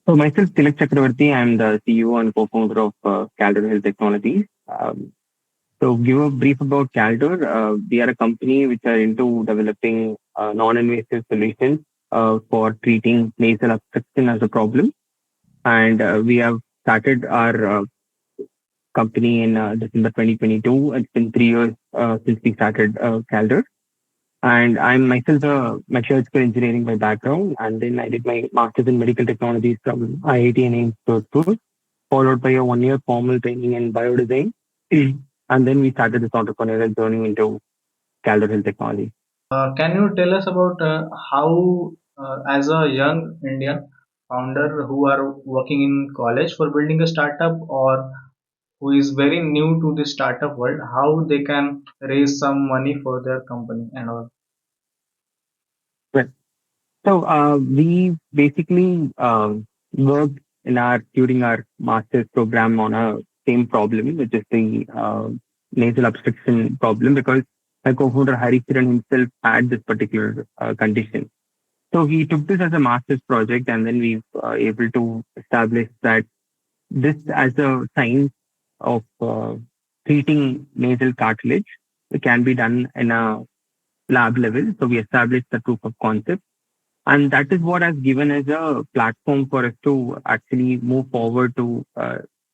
So myself, Tilak Chakravarti, I'm the CEO and co-founder of Caldor Health Technologies. So give a brief about Caldor. We are a company which are into developing non-invasive solutions for treating nasal obstruction as a problem. And we have started our company in December 2022. It's been 3 years since we started Caldor. And I'm myself a mechanical engineering by background. And then I did my master's in medical technologies from IIT and AIMS Jodhpur, followed by a 1 year formal training in biodesign. And then we started this entrepreneurial journey into Caldor Hill Technology. Can you tell us about how, as a young Indian founder who are working in college for building a startup or who is very new to the startup world, how they can raise some money for their company and all? Well, so we basically worked in our during our master's program on a same problem, which is the nasal obstruction problem, because my co-founder Hari Kiran himself had this particular condition. So he took this as a master's project, and then we able to establish that this as a science of treating nasal cartilage can be done in a lab level. So we established the proof of concept, and that is what has given us a platform for us to actually move forward to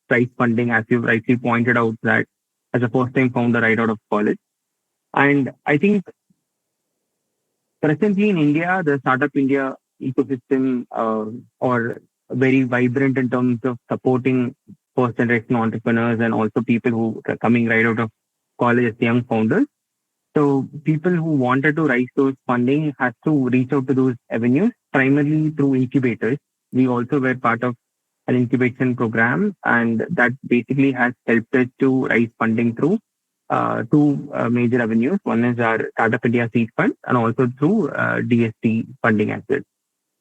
raise funding, as you rightly pointed out that as a first-time founder right out of college. And I think presently in India, the startup India ecosystem are very vibrant in terms of supporting first generation entrepreneurs and also people who are coming right out of college as young founders. So people who wanted to raise those funding has to reach out to those avenues primarily through incubators. We also were part of an incubation program, and that basically has helped us to raise funding through two major avenues. One is our Startup India Seed Fund, and also through DST funding as well.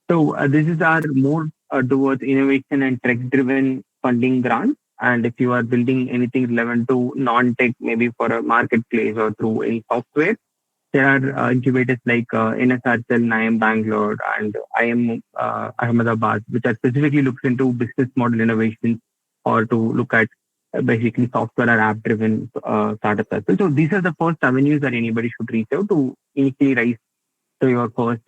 So this is our more towards innovation and tech-driven funding grants. And if you are building anything relevant to non-tech, maybe for a marketplace or through any software, there are incubators like NSRCL, IIM Bangalore, and IIM Ahmedabad, which are specifically looks into business model innovations or to look at basically software or app-driven startups as well. So these are the first avenues that anybody should reach out to initially raise to your first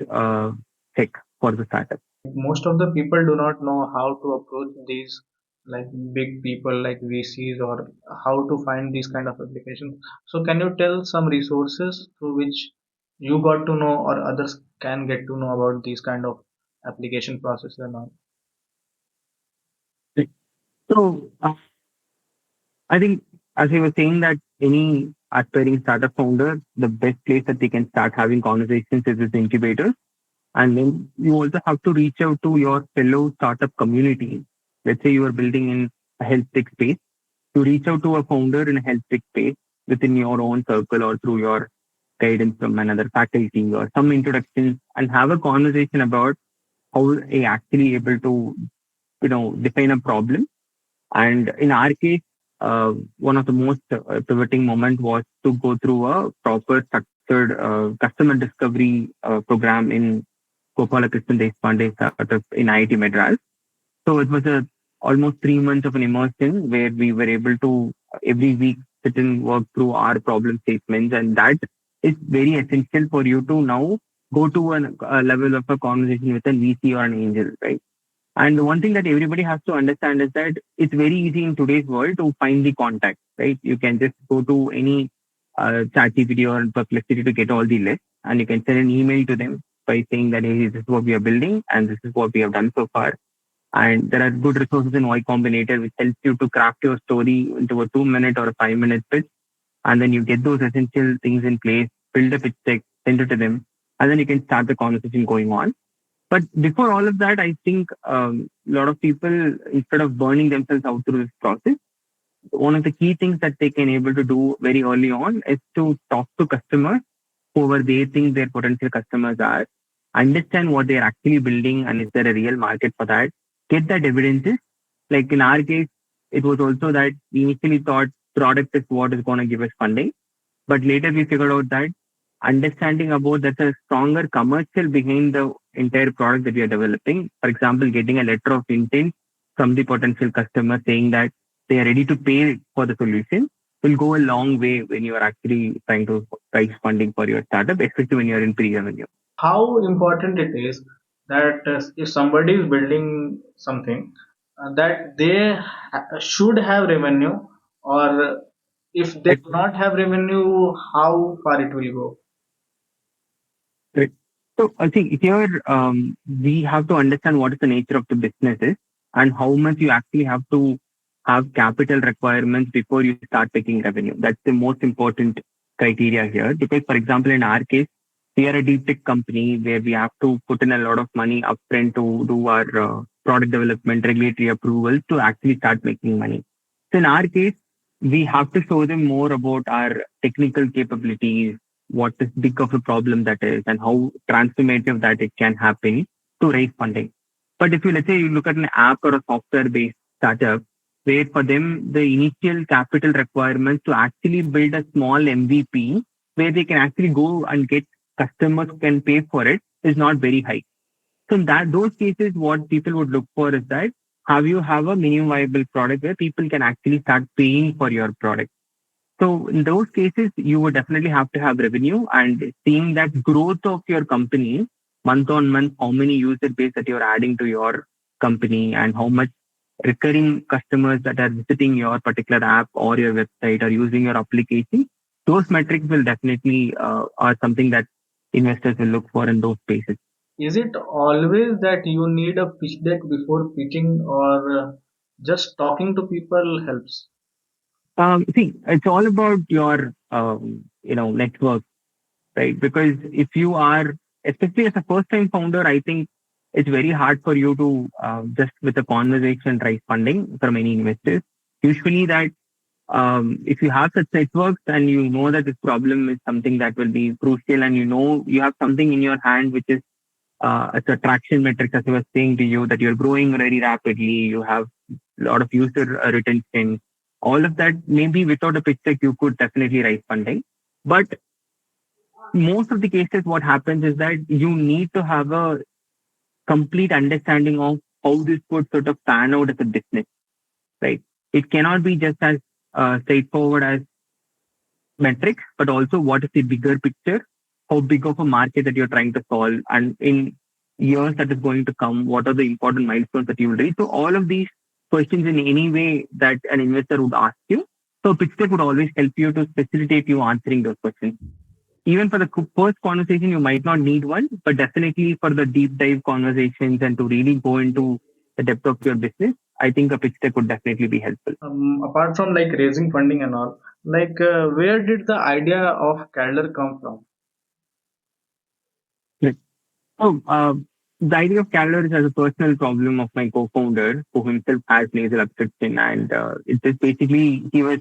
check for the startup. Most of the people do not know how to approach these like big people like VCs or how to find these kind of applications. So can you tell some resources through which you got to know or others can get to know about these kind of application process and all? So I think, as you were saying, that any aspiring startup founder, the best place that they can start having conversations is with incubators. And then you also have to reach out to your fellow startup community. Let's say you are building in a health tech space, to reach out to a founder in a health tech space within your own circle or through your guidance from another faculty or some introductions and have a conversation about how they actually able to, define a problem. And in our case, one of the most pivoting moment was to go through a proper structured customer discovery program in Gopalakrishnan Deshpande startup in IIT Madras. So it was a almost 3 months of an immersion where we were able to every week sit and work through our problem statements, and that is very essential for you to now go to a level of a conversation with an VC or an angel, right? And the one thing that everybody has to understand is that it's very easy in today's world to find the contact, right? You can just go to any chat GPT or Perplexity to get all the lists, and you can send an email to them by saying that, hey, this is what we are building and this is what we have done so far. And there are good resources in Y Combinator which helps you to craft your story into a 2 minute or a 5 minute pitch. And then you get those essential things in place, build a pitch deck, send it to them, and then you can start the conversation going on. But before all of that, I think a lot of people, instead of burning themselves out through this process, one of the key things that they can able to do very early on is to talk to customers, whoever they think their potential customers are, understand what they're actually building and is there a real market for that, get that evidences. Like in our case, it was also that we initially thought product is what is going to give us funding, but later we figured out that understanding about there's a stronger commercial behind the entire product that we are developing. For example, getting a letter of intent from the potential customer saying that they are ready to pay for the solution will go a long way when you are actually trying to raise funding for your startup, especially when you're in pre-revenue. How important it is that if somebody is building something, that they should have revenue, or if they do not have revenue, how far it will go. Right. So I think here we have to understand what is the nature of the business is and how much you actually have to have capital requirements before you start taking revenue. That's the most important criteria here. Because, for example, in our case, we are a deep tech company where we have to put in a lot of money upfront to do our product development, regulatory approvals to actually start making money. So in our case, we have to show them more about our technical capabilities, what is big of a problem that is, and how transformative that it can happen to raise funding. But if you, let's say, you look at an app or a software based startup, where for them the initial capital requirements to actually build a small MVP where they can actually go and get customers who can pay for it is not very high. So in that those cases, what people would look for is that how you have a minimum viable product where people can actually start paying for your product. So in those cases, you would definitely have to have revenue and seeing that growth of your company month on month, how many user base that you're adding to your company and how much recurring customers that are visiting your particular app or your website or using your application. Those metrics will definitely are something that investors will look for in those spaces. Is it always that you need a pitch deck before pitching, or just talking to people helps? See, it's all about your network, right? Because if you are, especially as a first time founder, I think it's very hard for you to just with a conversation raise funding from any investors. Usually, that if you have such networks and you know that this problem is something that will be crucial, and you know you have something in your hand which is as a traction metric, as I was saying to you, that you're growing very rapidly, you have a lot of user retention, all of that, maybe without a pitch deck, you could definitely raise funding. But most of the cases, what happens is that you need to have a complete understanding of how this would sort of pan out as a business, right? It cannot be just as straightforward as metrics, but also what is the bigger picture, how big of a market that you're trying to solve, and in years that is going to come, what are the important milestones that you will reach. So all of these questions in any way that an investor would ask you. So pitch deck would always help you to facilitate you answering those questions. Even for the first conversation, you might not need one, but definitely for the deep dive conversations and to really go into the depth of your business, I think a pitch deck would definitely be helpful. Apart from like raising funding and all, like where did the idea of Candler come from? Right. So, the idea of calendar is as a personal problem of my co-founder, who himself has nasal obstruction, and it is basically he was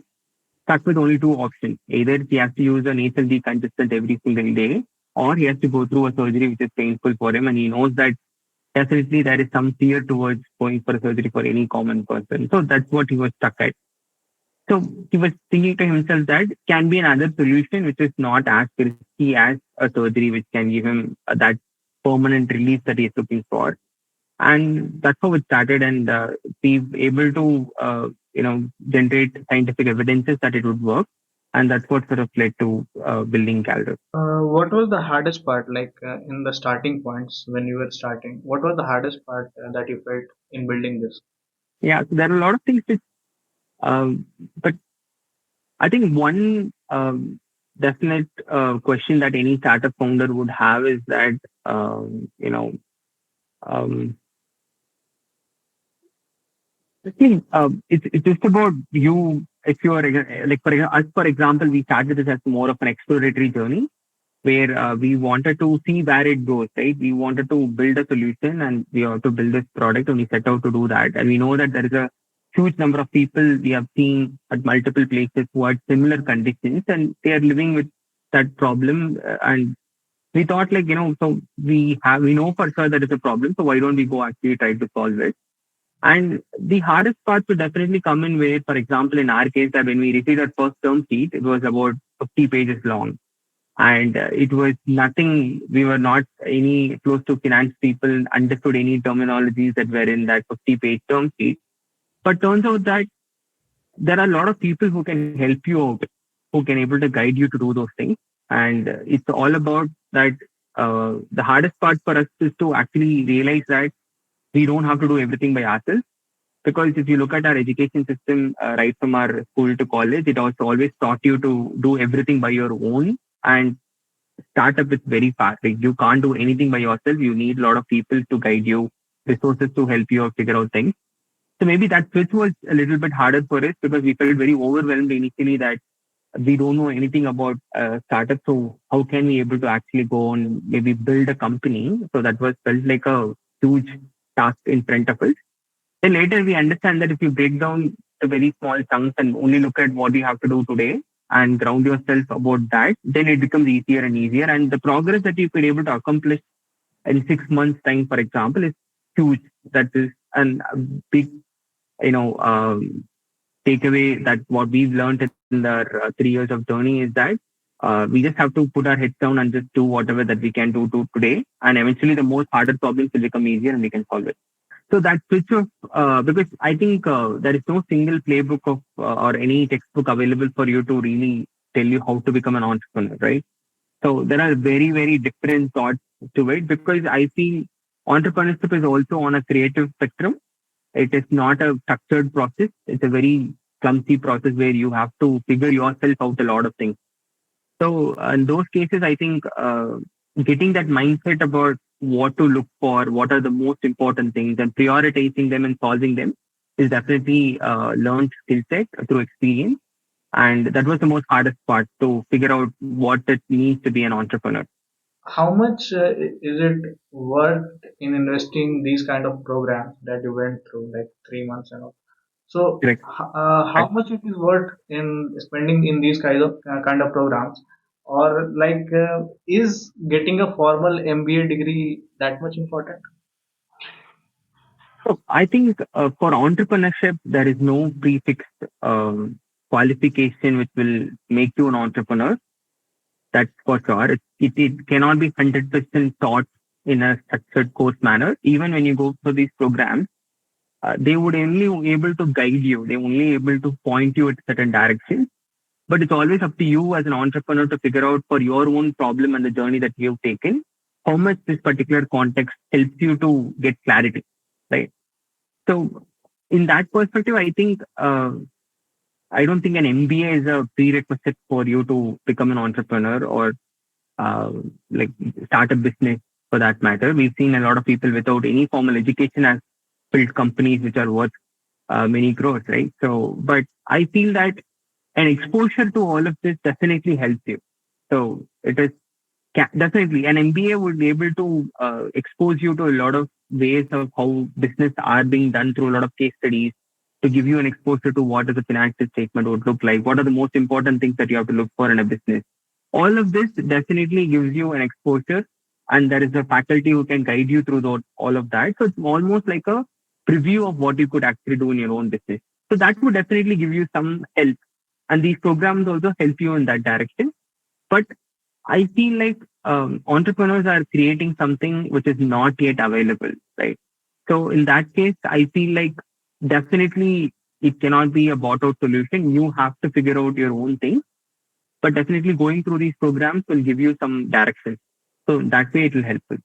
stuck with only two options: either he has to use a nasal decongestant every single day, or he has to go through a surgery which is painful for him, and he knows that definitely there is some fear towards going for a surgery for any common person. So that's what he was stuck at. So he was thinking to himself that can be another solution which is not as risky as a surgery, which can give him that permanent relief that he's looking for. And that's how it started. And we able to generate scientific evidences that it would work, and that's what sort of led to building Calder. What was the hardest part, like in the starting points when you were starting? What was the hardest part that you felt in building this? Yeah, so there are a lot of things which, but I think one definite question that any startup founder would have is that um, I think it's just about you. If you are like for example, we started this as more of an exploratory journey where we wanted to see where it goes. Right, we wanted to build a solution and we have to build this product, and we set out to do that. And we know that there is a huge number of people we have seen at multiple places who had similar conditions, and they are living with that problem. And we thought, like, so we know for sure that it's a problem. So why don't we go actually try to solve it? And the hardest part to definitely come in with, for example, in our case, that when we received our first term sheet, it was about 50 pages long. and it was nothing. We were not any close to finance people, understood any terminologies that were in that 50-page term sheet. But turns out that there are a lot of people who can help you out, who can able to guide you to do those things. And it's all about that. The hardest part for us is to actually realize that we don't have to do everything by ourselves. Because if you look at our education system, right from our school to college, it also always taught you to do everything by your own. And startup is very fast. Like you can't do anything by yourself. You need a lot of people to guide you, resources to help you figure out things. So maybe that switch was a little bit harder for us because we felt very overwhelmed initially that we don't know anything about startup. So how can we able to actually go and maybe build a company? So that was felt like a huge task in front of us. Then later we understand that if you break down the very small chunks and only look at what you have to do today and ground yourself about that, then it becomes easier and easier. And the progress that you could able to accomplish in 6 months time, for example, is huge. That is a big, you know, takeaway that what we've learned in our 3 years of journey is that we just have to put our heads down and just do whatever that we can do to today. And eventually the most harder problems will become easier and we can solve it. So that switch of, because I think there is no single playbook of or any textbook available for you to really tell you how to become an entrepreneur, right? So there are very, very different thoughts to it because I feel entrepreneurship is also on a creative spectrum. It is not a structured process. It's a very clumsy process where you have to figure yourself out a lot of things. So in those cases, I think getting that mindset about what to look for, what are the most important things, and prioritizing them and solving them is definitely learned skill set through experience. And that was the most hardest part to figure out what it means to be an entrepreneur. How much is it worth in investing these kind of programs that you went through, like 3 months and all? So, Correct. how much it is worth in spending in these kind of programs, or like is getting a formal MBA degree that much important? So I think for entrepreneurship, there is no prefixed qualification which will make you an entrepreneur. That's for sure. It cannot be 100% taught in a structured course manner. Even when you go through these programs, they would only able to guide you. They only able to point you at certain directions. But it's always up to you as an entrepreneur to figure out for your own problem and the journey that you've taken, how much this particular context helps you to get clarity, right? So in that perspective, I think I don't think an MBA is a prerequisite for you to become an entrepreneur or uh, like start a business for that matter. We've seen a lot of people without any formal education has built companies which are worth many crores, right? So, but I feel that an exposure to all of this definitely helps you. So it is definitely an MBA would be able to expose you to a lot of ways of how business are being done through a lot of case studies to give you an exposure to what is a financial statement would look like. What are the most important things that you have to look for in a business? All of this definitely gives you an exposure, and there is a faculty who can guide you through all of that. So it's almost like a preview of what you could actually do in your own business. So that would definitely give you some help, and these programs also help you in that direction. But I feel like entrepreneurs are creating something which is not yet available, right? So in that case, I feel like definitely it cannot be a bought out solution. You have to figure out your own thing, but definitely going through these programs will give you some direction. So that way it will help you.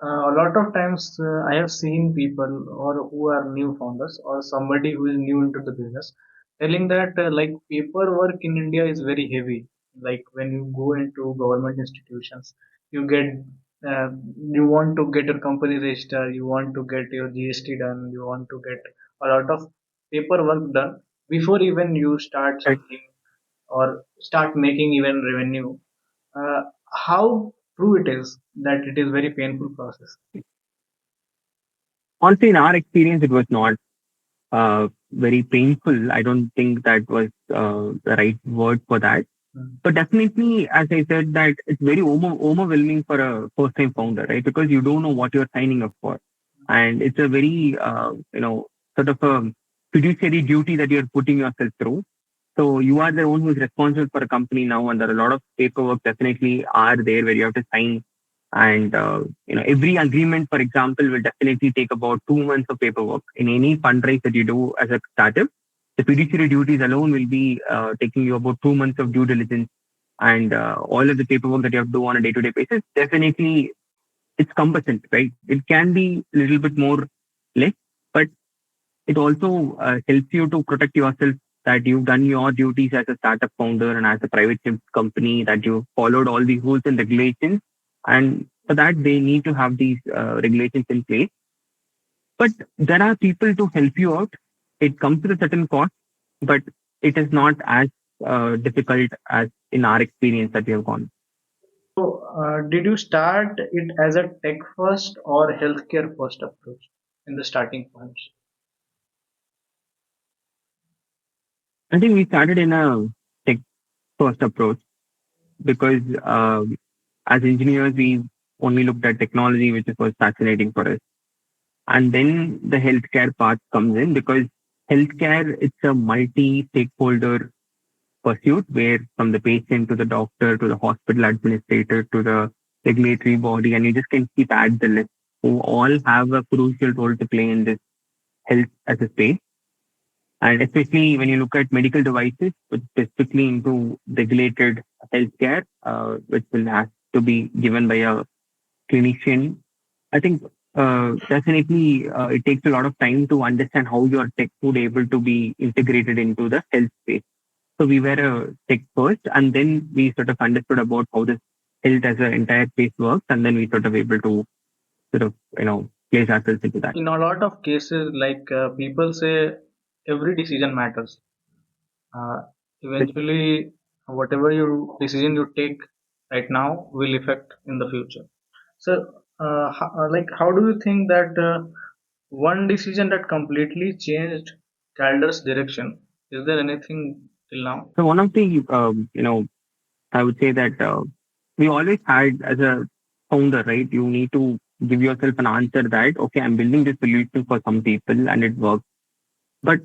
A lot of times I have seen people or who are new founders or somebody who is new into the business telling that like paperwork in India is very heavy. Like when you go into government institutions, you get uh, you want to get your company registered, you want to get your GST done, you want to get a lot of paperwork done before even you start Right? something or start making even revenue. uh, how true it is that it is very painful process. Honestly, in our experience, it was not very painful. I don't think that was the right word for that. Mm. But definitely, as I said, that it's very overwhelming for a first time founder, right? Because you don't know what you're signing up for. And it's a very, sort of a fiduciary duty that you're putting yourself through. So you are the one who is responsible for a company now, and there are a lot of paperwork definitely are there where you have to sign. And every agreement, for example, will definitely take about 2 months of paperwork. In any fundraise that you do as a startup, the fiduciary duties alone will be taking you about 2 months of due diligence, and all of the paperwork that you have to do on a day-to-day basis. Definitely, it's cumbersome, right? It can be a little bit more less, but it also helps you to protect yourself, that you've done your duties as a startup founder and as a private company, that you followed all the rules and regulations. And for that, they need to have these regulations in place. But there are people to help you out. It comes with a certain cost, but it is not as difficult as in our experience that we have gone. So, did you start it as a tech first or healthcare first approach in the starting points? I think we started in a tech first approach because as engineers, we only looked at technology, which was fascinating for us. And then the healthcare part comes in because healthcare, it's a multi-stakeholder pursuit where from the patient to the doctor to the hospital administrator to the regulatory body, and you just can keep add the list, who all have a crucial role to play in this health as a space. And especially when you look at medical devices, which specifically into regulated healthcare, which will have to be given by a clinician. I think definitely it takes a lot of time to understand how your tech would able to be integrated into the health space. So we were a tech first, and then we sort of understood about how this health as an entire space works, and then we sort of able to sort of place ourselves into that. In a lot of cases, like people say, every decision matters. Uh, Eventually, whatever you decision you take right now will affect in the future. So, how do you think that one decision that completely changed Calder's direction? Is there anything till now? So one of the I would say that we always had as a founder, right? You need to give yourself an answer that okay, I'm building this solution for some people and it works, but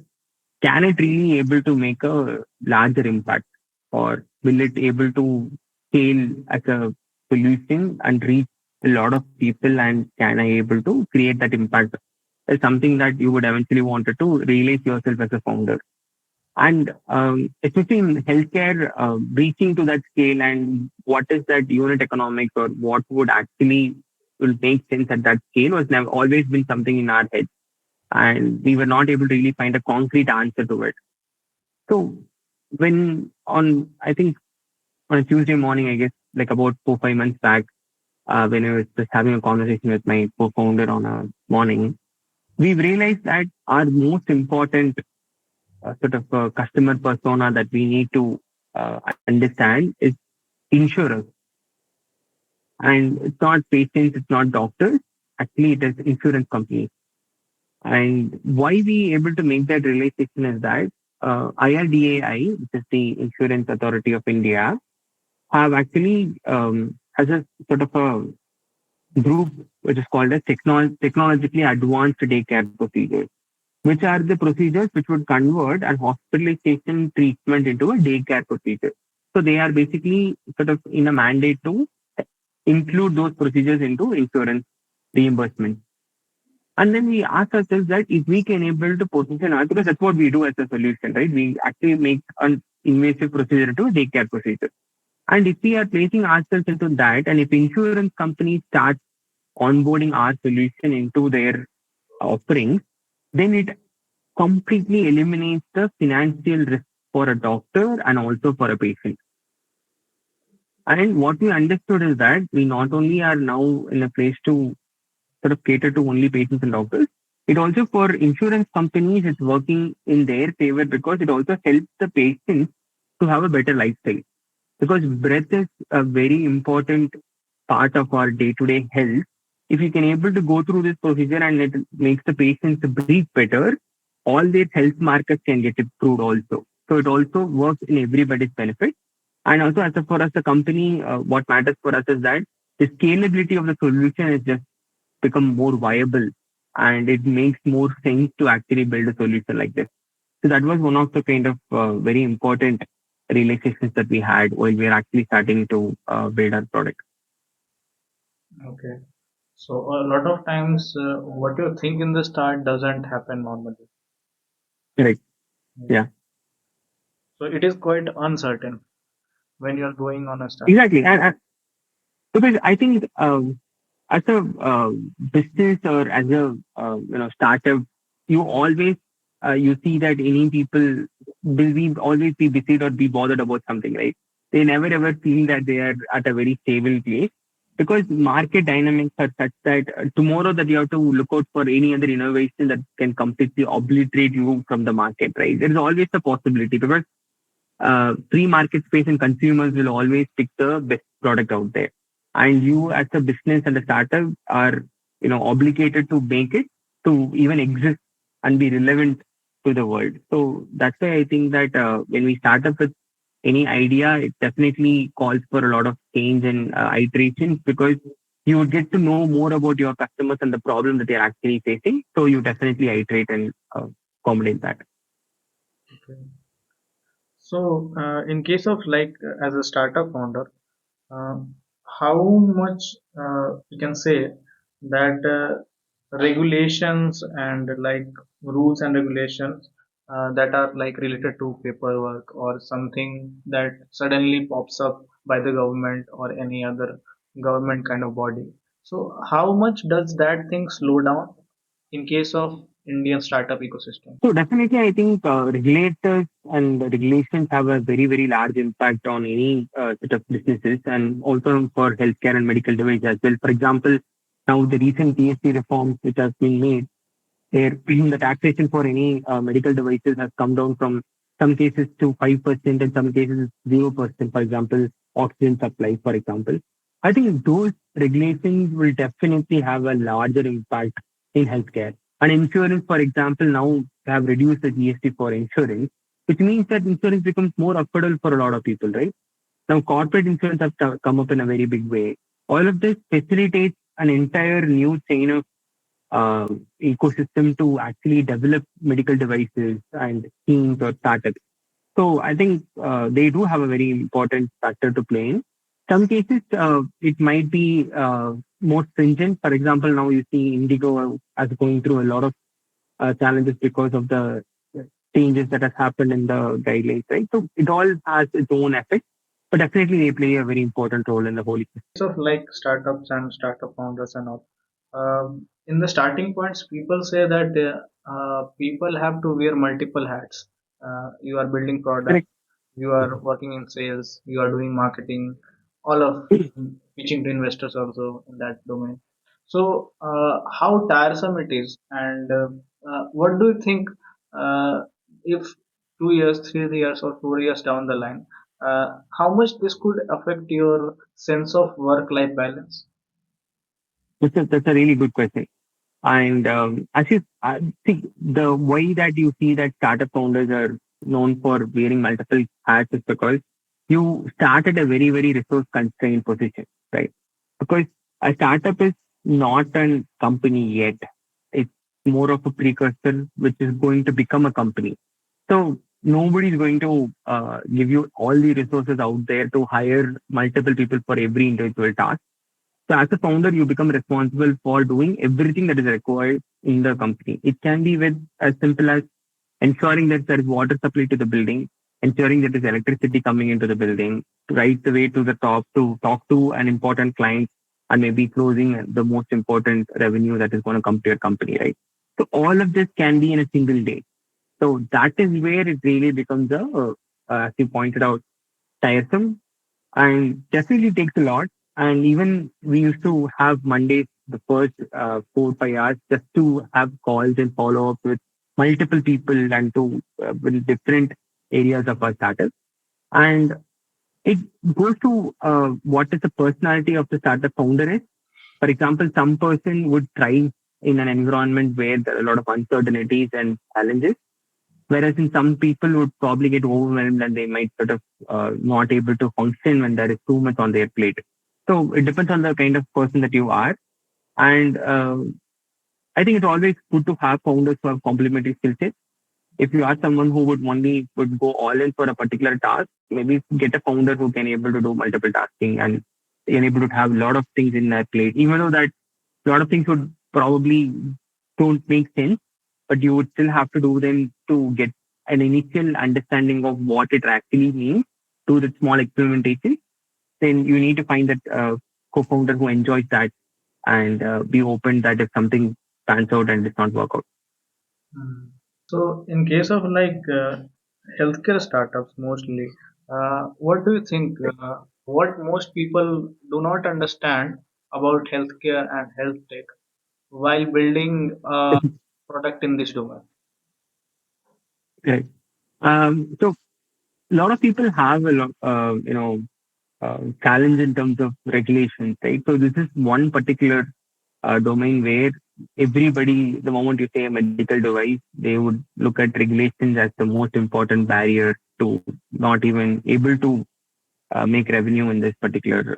can it really able to make a larger impact, or will it able to scale as a solution and reach a lot of people, and can I able to create that impact? Is something that you would eventually wanted to realize yourself as a founder. And especially in healthcare, reaching to that scale and what is that unit economics or what would actually will make sense at that scale was never always been something in our head, and we were not able to really find a concrete answer to it. So when on, I think on a Tuesday morning, I guess like about 4 5 months back, when I was just having a conversation with my co-founder on a morning, we realized that our most important sort of customer persona that we need to understand is insurers. And it's not patients, it's not doctors. Actually, it is insurance companies. And why we able to make that realization is that IRDAI, which is the Insurance Authority of India, have actually has a sort of a group which is called as technologically advanced daycare procedures, which are the procedures which would convert an hospitalization treatment into a daycare procedure. So they are basically sort of in a mandate to include those procedures into insurance reimbursement. And then we ask ourselves that if we can able to position our, because that's what we do as a solution, right? We actually make an invasive procedure into a daycare procedure. And if we are placing ourselves into that, and if insurance companies start onboarding our solution into their offerings, then it completely eliminates the financial risk for a doctor and also for a patient. And what we understood is that we not only are now in a place to sort of cater to only patients and doctors, it also for insurance companies, it's working in their favor because it also helps the patients to have a better lifestyle. Because breath is a very important part of our day-to-day health. If you can able to go through this procedure and it makes the patients breathe better, all their health markers can get improved also. So it also works in everybody's benefit. And also, as a, for us, the company, what matters for us is that the scalability of the solution is just become more viable, and it makes more sense to actually build a solution like this. So that was one of the kind of very important realizations that we had while we were actually starting to build our product. Okay. So a lot of times, what you think in the start doesn't happen normally. Right. Yeah. Yeah. So it is quite uncertain when you are going on a start. Exactly. And because I think as a business or as a startup, you always you see that any people will be always be busy or be bothered about something, right? They never ever feel that they are at a very stable place because market dynamics are such that tomorrow that you have to look out for any other innovation that can completely obliterate you from the market, right? There is always a possibility because free market space and consumers will always pick the best product out there. And you as a business and a startup are, obligated to make it to even exist and be relevant to the world. So that's why I think that when we start up with any idea, it definitely calls for a lot of change and iterations because you would get to know more about your customers and the problem that they're actually facing. So you definitely iterate and accommodate that. Okay. So, in case of like as a startup founder, uh, how much you can say that regulations and like rules and regulations that are like related to paperwork or something that suddenly pops up by the government or any other government kind of body. So, how much does that thing slow down in case of Indian startup ecosystem? So definitely, I think regulators and regulations have a very, very large impact on any set of businesses and also for healthcare and medical device as well. For example, now the recent GST reforms which have been made, there the taxation for any medical devices has come down from some cases to 5% and some cases 0%. For example, oxygen supply, for example. I think those regulations will definitely have a larger impact in healthcare. And insurance, for example, now have reduced the GST for insurance, which means that insurance becomes more affordable for a lot of people, right? Now, corporate insurance has come up in a very big way. All of this facilitates an entire new chain of uh, ecosystem to actually develop medical devices and teams or startups. So I think they do have a very important factor to play in. Some cases it might be more stringent. For example, now you see Indigo as going through a lot of challenges because of the changes that has happened in the guidelines, right? So it all has its own effect, but definitely they play a very important role in the whole ecosystem. Of like startups and startup founders and all. In the starting points, people say that people have to wear multiple hats. You are building product, Correct. you are working in sales, you are doing marketing, all of pitching to investors also in that domain. So, how tiresome it is, and what do you think if 2 years, 3 years, or 4 years down the line, how much this could affect your sense of work-life balance? That's a really good question. And as you see, the way that you see that startup founders are known for wearing multiple hats is because you start at a very, very resource constrained position, right? Because a startup is not a company yet. It's more of a precursor, which is going to become a company. So nobody is going to give you all the resources out there to hire multiple people for every individual task. So as a founder, you become responsible for doing everything that is required in the company. It can be with as simple as ensuring that there is water supply to the building, ensuring that there is electricity coming into the building, right the way to the top to talk to an important client and maybe closing the most important revenue that is going to come to your company, right? So all of this can be in a single day. So that is where it really becomes as you pointed out, tiresome and definitely takes a lot. And even we used to have Mondays, the first 4 5 hours, just to have calls and follow up with multiple people and to with different areas of our startup. And it goes to what is the personality of the startup founder is. For example, some person would thrive in an environment where there are a lot of uncertainties and challenges. Whereas in some people would probably get overwhelmed and they might sort of not able to function when there is too much on their plate. So it depends on the kind of person that you are. And I think it's always good to have founders who have complementary skill sets. If you are someone who would only would go all in for a particular task, maybe get a founder who can able to do multiple tasking and able to have a lot of things in their plate, even though that a lot of things would probably don't make sense, but you would still have to do them to get an initial understanding of what it actually means, do the small experimentation. Then you need to find that co-founder who enjoys that and be open that if something pans out and does not work out. Hmm. So, in case of healthcare startups, mostly, what do you think? What most people do not understand about healthcare and health tech while building a product in this domain? Right. So a lot of people have a lot, challenge in terms of regulations, right? So this is one particular domain where everybody, the moment you say a medical device, they would look at regulations as the most important barrier to not even able to make revenue in this particular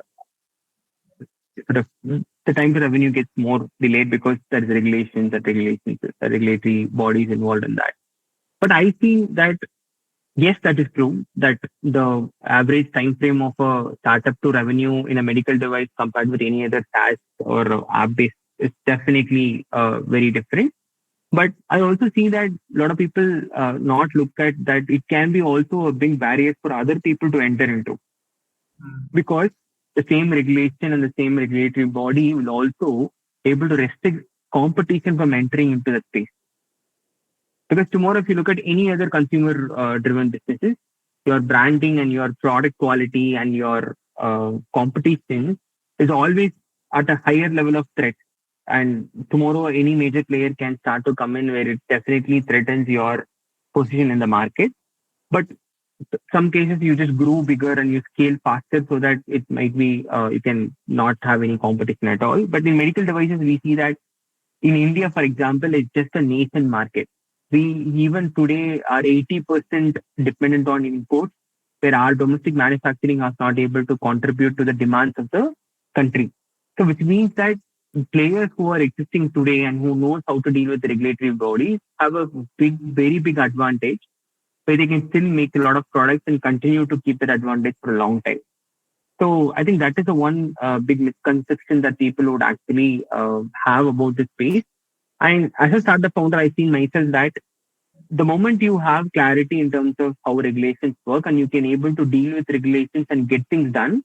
sort of the time to revenue gets more delayed because there is regulations, regulatory bodies involved in that. But I see that yes, that is true. That the average time frame of a startup to revenue in a medical device compared with any other SaaS or app based is definitely very different. But I also see that a lot of people not look at that it can be also a big barrier for other people to enter into Hmm. because the same regulation and the same regulatory body will also able to restrict competition from entering into the space. Because tomorrow, if you look at any other consumer driven businesses, your branding and your product quality and your competition is always at a higher level of threat. And tomorrow, any major player can start to come in where it definitely threatens your position in the market. But some cases you just grow bigger and you scale faster so that it might be you can not have any competition at all. But in medical devices, we see that in India, for example, it's just a nascent market. We even today are 80% dependent on imports, where our domestic manufacturing is not able to contribute to the demands of the country. So, which means that players who are existing today and who knows how to deal with regulatory bodies have a very big advantage where they can still make a lot of products and continue to keep that advantage for a long time. So I think that is the one big misconception that people would actually have about this space. And as a startup founder, I see myself that the moment you have clarity in terms of how regulations work and you can able to deal with regulations and get things done,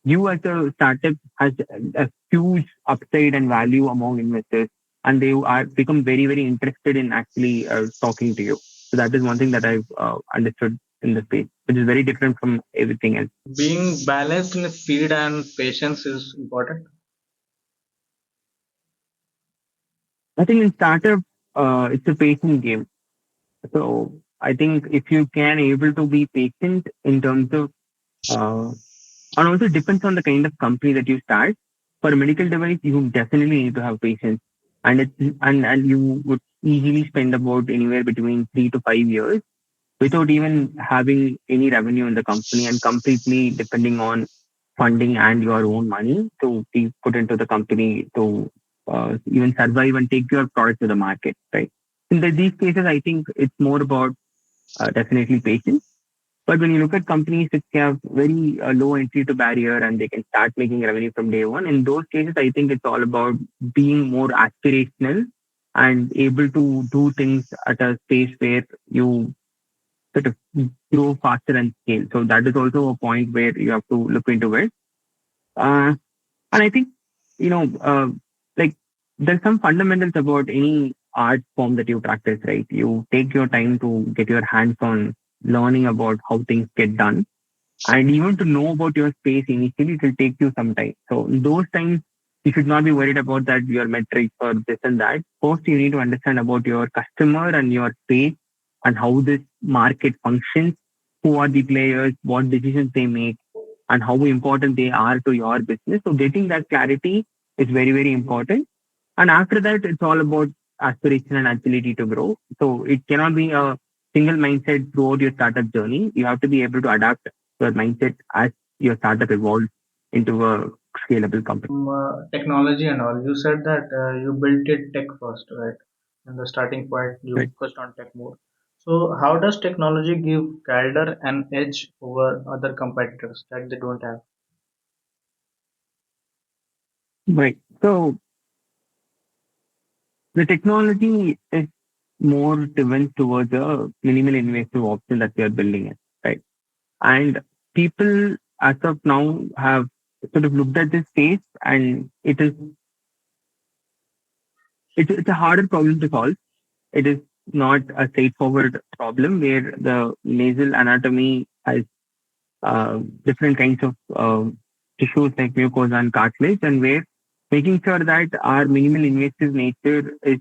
you as a startup has a huge upside and value among investors, and they are become very interested in actually talking to you. So that is one thing that I've understood in the space, which is very different from everything else. Being balanced in speed and patience is important. I think in startup, it's a patient game. So I think if you can able to be patient in terms of uh, and also depends on the kind of company that you start. For a medical device, you definitely need to have patience, and and you would easily spend about anywhere between 3 to 5 years without even having any revenue in the company, and completely depending on funding and your own money to be put into the company to even survive and take your product to the market. Right. These cases, I think it's more about definitely patience, but when you look at companies which have very low entry to barrier and they can start making revenue from day one, in those cases, I think it's all about being more aspirational and able to do things at a space where you sort of grow faster and scale. So that is also a point where you have to look into it. Uh, and I think, you know, like there's some fundamentals about any art form that you practice, right? You take your time to get your hands on learning about how things get done, and even to know about your space initially, it will take you some time. So in those times, you should not be worried about that your metrics or this and that. First, you need to understand about your customer and your space and how this market functions, who are the players, what decisions they make, and how important they are to your business. So getting that clarity is very important. And after that, it's all about aspiration and agility to grow. So it cannot be a single mindset throughout your startup journey. You have to be able to adapt your mindset as your startup evolves into a scalable company. Technology and all. You said that you built it tech first, right? In the starting point, you Right. focused on tech more. So, how does technology give Calder an edge over other competitors that they don't have? Right. So the technology is more driven towards a minimal invasive option that we are building in, right? And people as of now have sort of looked at this space, and it's a harder problem to solve. It is not a straightforward problem where the nasal anatomy has different kinds of tissues like mucosa and cartilage, and where making sure that our minimal invasive nature is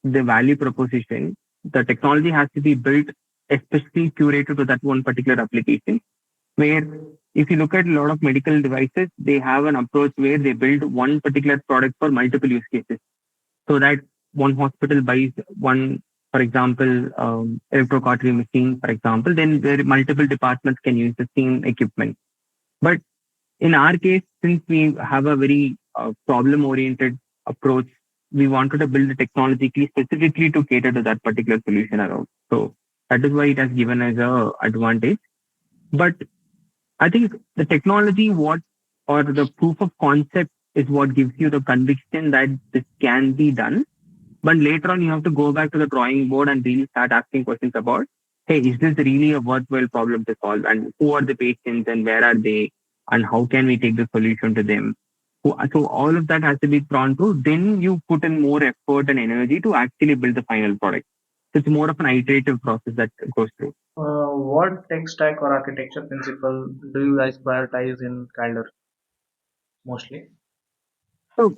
the value proposition. The technology has to be built especially curated to that one particular application. Where if you look at a lot of medical devices, they have an approach where they build one particular product for multiple use cases. So that one hospital buys one, for example, electrocautery machine, for example, then where multiple departments can use the same equipment. But in our case, since we have a very problem-oriented approach, we wanted to build the technology specifically to cater to that particular solution around. So that is why it has given us a advantage. But I think the technology, what or the proof of concept is what gives you the conviction that this can be done. But later on, you have to go back to the drawing board and really start asking questions about, hey, is this really a worthwhile problem to solve? And who are the patients and where are they? And how can we take the solution to them? So all of that has to be drawn through. Then you put in more effort and energy to actually build the final product. So it's more of an iterative process that goes through. What tech stack or architecture principle do you guys prioritize in Calder mostly? So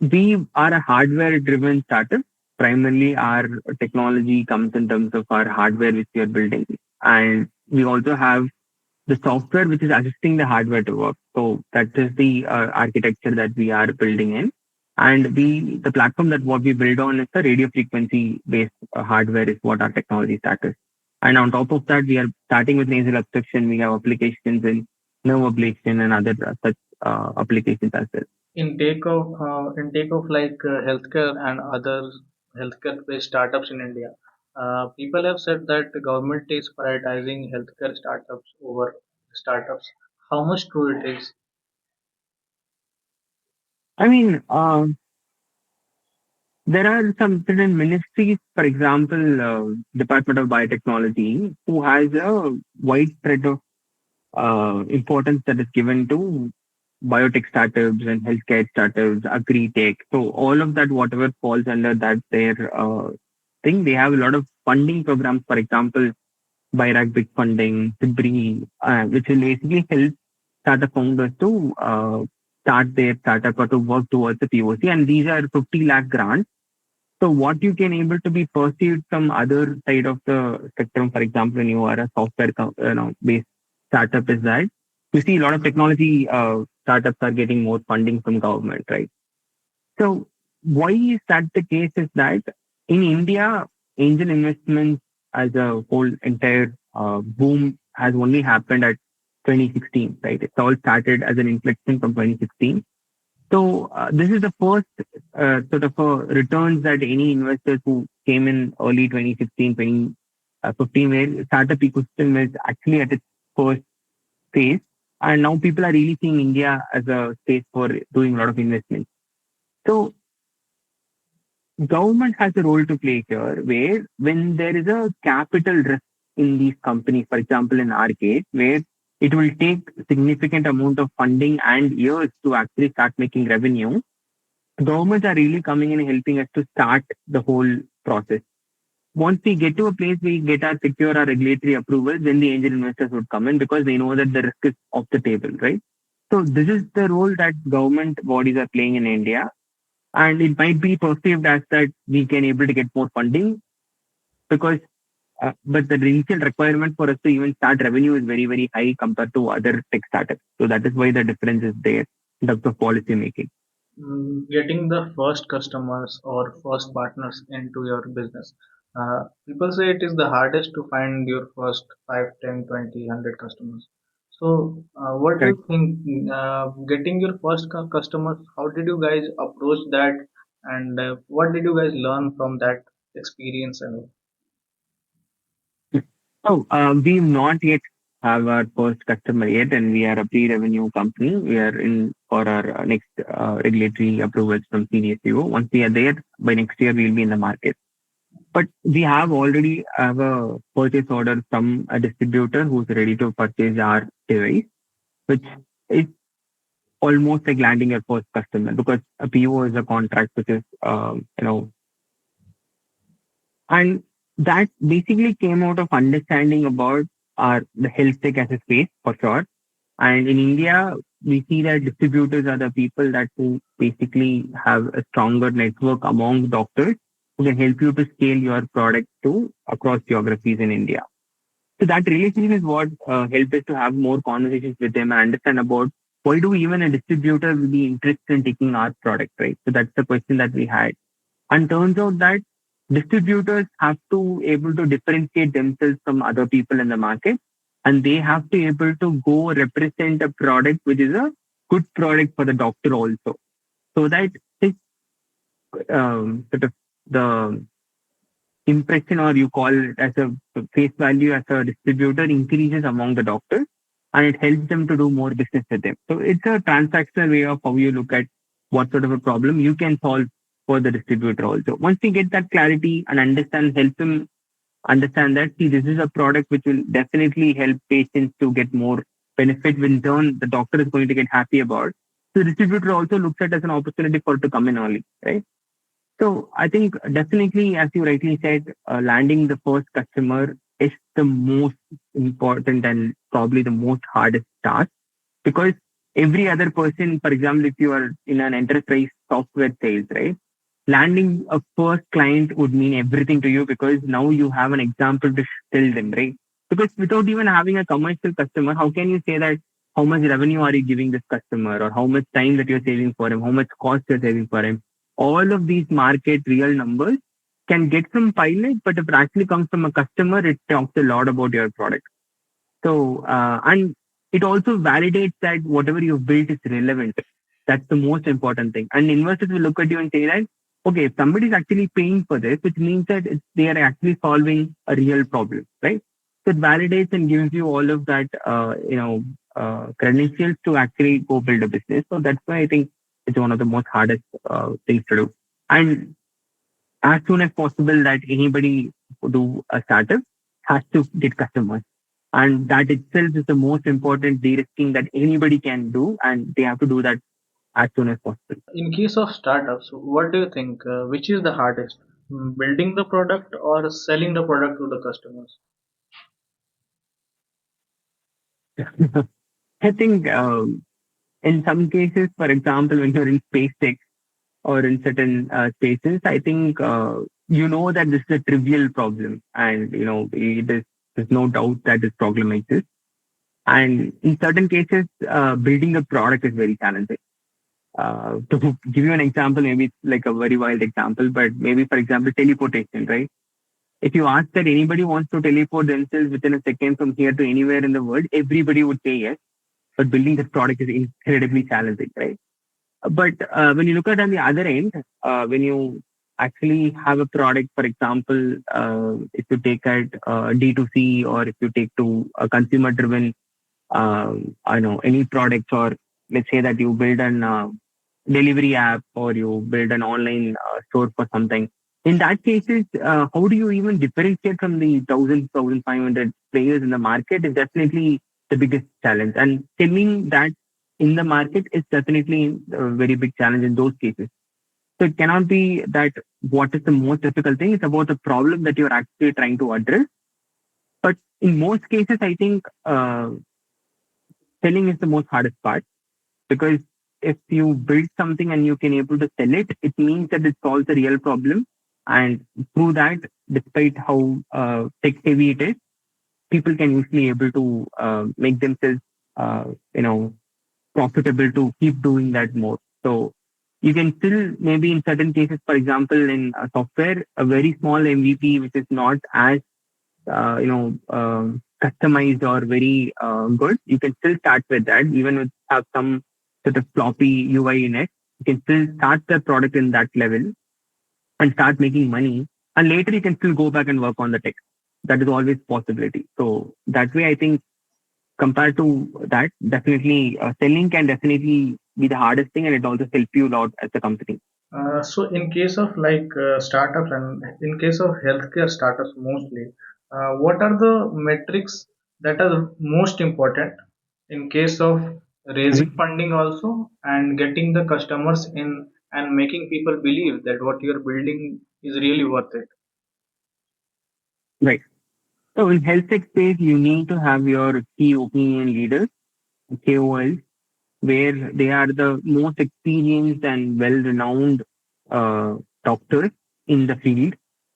we are a hardware driven startup. Primarily, our technology comes in terms of our hardware which we are building. And we also have the software which is assisting the hardware to work. So that is the architecture that we are building in. And the platform that what we build on is the radio frequency based hardware is what our technology stack is. And on top of that, we are starting with nasal obstruction. We have applications in nerve ablation and other such applications as well. In take of like healthcare and other healthcare based startups in India, people have said that the government is prioritizing healthcare startups over startups. How much true it is? I mean, there are some certain ministries, for example, Department of Biotechnology, who has a wide spread of importance that is given to biotech startups and healthcare startups, agri tech. So all of that, whatever falls under that, their thing, they have a lot of funding programs. For example, Birac Big Funding, Sibri, which will basically help startup founders to start their startup or to work towards the POC. And these are 50 lakh grants. So what you can able to be perceived from other side of the spectrum, for example, when you are a software based startup, is that you see a lot of technology startups are getting more funding from government, right? So why is that the case? Is that in India, angel investments as a whole entire boom has only happened at 2016, right? It's all started as an inflection from 2016. So this is the first sort of returns that any investors who came in early 2016, 2015, where startup ecosystem is actually at its first phase. And now people are really seeing India as a space for doing a lot of investments. So government has a role to play here where when there is a capital risk in these companies, for example, in our case, where it will take significant amount of funding and years to actually start making revenue, governments are really coming in and helping us to start the whole process. Once we get to a place we get our secure our regulatory approvals, then the angel investors would come in because they know that the risk is off the table, right? So this is the role that government bodies are playing in India. And it might be perceived as that we can able to get more funding because but the initial requirement for us to even start revenue is very, very high compared to other tech startups. So that is why the difference is there in terms of policy making. Getting the first customers or first partners into your business. People say it is the hardest to find your first 5, 10, 20, 100 customers. So, what do Correct. you think? Getting your first customers, how did you guys approach that? And what did you guys learn from that experience? And all? We've not yet have our first customer yet, and we are a pre-revenue company. We are in for our next regulatory approvals from CDSCO. Once we are there, by next year we'll be in the market. But we have already have a purchase order from a distributor who's ready to purchase our device, which is almost like landing your first customer because a PO is a contract which is and that basically came out of understanding about our the health tech as a space for sure. And in India, we see that distributors are the people that who basically have a stronger network among doctors who can help you to scale your product to across geographies in India. So that relationship is what helped us to have more conversations with them and understand about why do even a distributor will be interested in taking our product, right? So that's the question that we had. And turns out that distributors have to able to differentiate themselves from other people in the market, and they have to able to go represent a product which is a good product for the doctor also. So that this sort of the impression, or you call it as a face value as a distributor, increases among the doctors, and it helps them to do more business with them. So it's a transactional way of how you look at what sort of a problem you can solve for the distributor also. Once we get that clarity and understand, help them understand that, see, this is a product which will definitely help patients to get more benefit, in turn the doctor is going to get happy about. So the distributor also looks at it as an opportunity for it to come in early, right? So I think definitely, as you rightly said, landing the first customer is the most important and probably the most hardest task because every other person, for example, if you are in an enterprise software sales, right, landing a first client would mean everything to you because now you have an example to tell them, right? Because without even having a commercial customer, how can you say that how much revenue are you giving this customer or how much time that you're saving for him, how much cost you're saving for him? All of these market real numbers can get from pilot, but if it actually comes from a customer, it talks a lot about your product. So, and it also validates that whatever you've built is relevant. That's the most important thing. And investors will look at you and say that, okay, if somebody is actually paying for this, which means that they are actually solving a real problem, right? So it validates and gives you all of that, credentials to actually go build a business. So that's why I think it's one of the most hardest things to do. And as soon as possible that anybody who do a startup has to get customers. And that itself is the most important de-risking that anybody can do. And they have to do that as soon as possible. In case of startups, what do you think? Which is the hardest? Building the product or selling the product to the customers? I think in some cases, for example, when you're in space tech or in certain spaces, I think you know that this is a trivial problem. And, there's no doubt that this problem exists. And in certain cases, building a product is very challenging. To give you an example, maybe it's like a very wild example, but maybe, for example, teleportation, right? If you ask that anybody wants to teleport themselves within a second from here to anywhere in the world, everybody would say yes. But building this product is incredibly challenging, right? But when you look at on the other end, when you actually have a product, for example, if you take at D2C or if you take to a consumer driven, I know any products, or let's say that you build an delivery app or you build an online store for something. In that cases, how do you even differentiate from the 1,500 players in the market is definitely the biggest challenge. And selling that in the market is definitely a very big challenge in those cases. So it cannot be that what is the most difficult thing. It's about the problem that you're actually trying to address. But in most cases, I think selling is the most hardest part because if you build something and you can able to sell it, it means that it solves a real problem. And through that, despite how tech heavy it is, people can usually able to make themselves, profitable to keep doing that more. So you can still maybe in certain cases, for example, in software, a very small MVP, which is not as customized or very good, you can still start with that, even with have some sort of floppy UI in it. You can still start the product in that level and start making money. And later you can still go back and work on the tech. that is always possibility. So that way, I think compared to that, definitely selling can definitely be the hardest thing, and it also helps you a lot as a company. So in case of startups and in case of healthcare startups mostly, what are the metrics that are most important in case of raising Mhm. funding also and getting the customers in and making people believe that what you're building is really worth it? Right. So in health tech space, you need to have your key opinion leaders, KOLs, where they are the most experienced and well-renowned uh, doctors in the field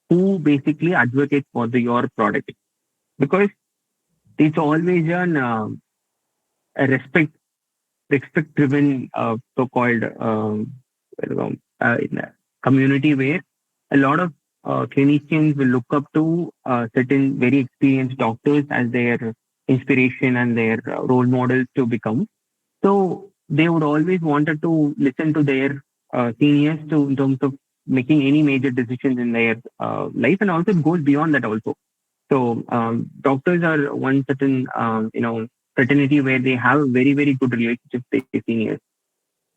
who basically advocate for your product, because it's always a respect driven so-called in a community where a lot of clinicians will look up to certain very experienced doctors as their inspiration and their role models to become. So they would always wanted to listen to their seniors to in terms of making any major decisions in their life, and also it goes beyond that also. So doctors are one certain fraternity where they have a very good relationship with their seniors.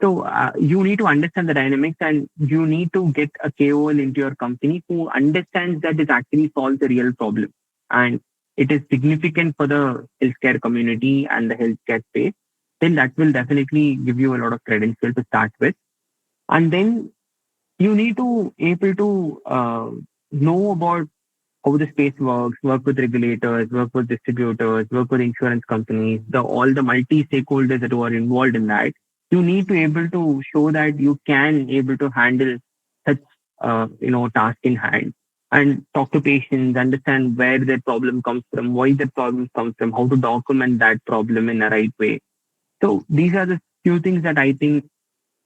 So you need to understand the dynamics, and you need to get a KOL into your company who understands that it actually solves the real problem, and it is significant for the healthcare community and the healthcare space. Then that will definitely give you a lot of credential to start with, and then you need to able to know about how the space works, work with regulators, work with distributors, work with insurance companies, the all the multi stakeholders that are involved in that. You need to able to show that you can able to handle such task in hand, and talk to patients, understand where their problem comes from, why the problem comes from, how to document that problem in the right way. So these are the few things that I think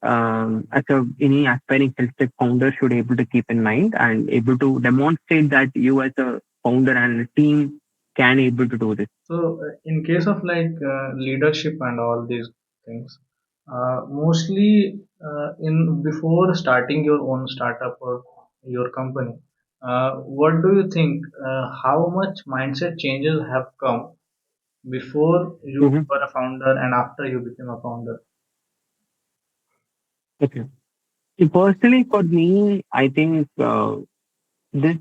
as any aspiring health tech founder should able to keep in mind, and able to demonstrate that you as a founder and a team can able to do this. So, in case of leadership and all these things, mostly in before starting your own startup or your company, what do you think? How much mindset changes have come before you Mhm. were a founder and after you became a founder? Okay. So personally, for me, I think this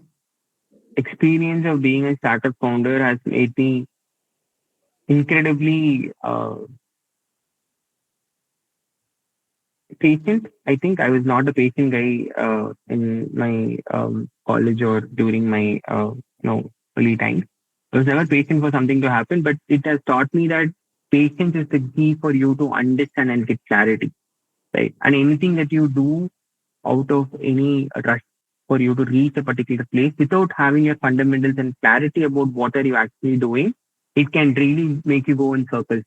experience of being a startup founder has made me incredibly patient. I think I was not a patient guy in my college or during my early times. I was never patient for something to happen, but it has taught me that patience is the key for you to understand and get clarity, right? And anything that you do out of any rush for you to reach a particular place without having your fundamentals and clarity about what are you actually doing, it can really make you go in circles.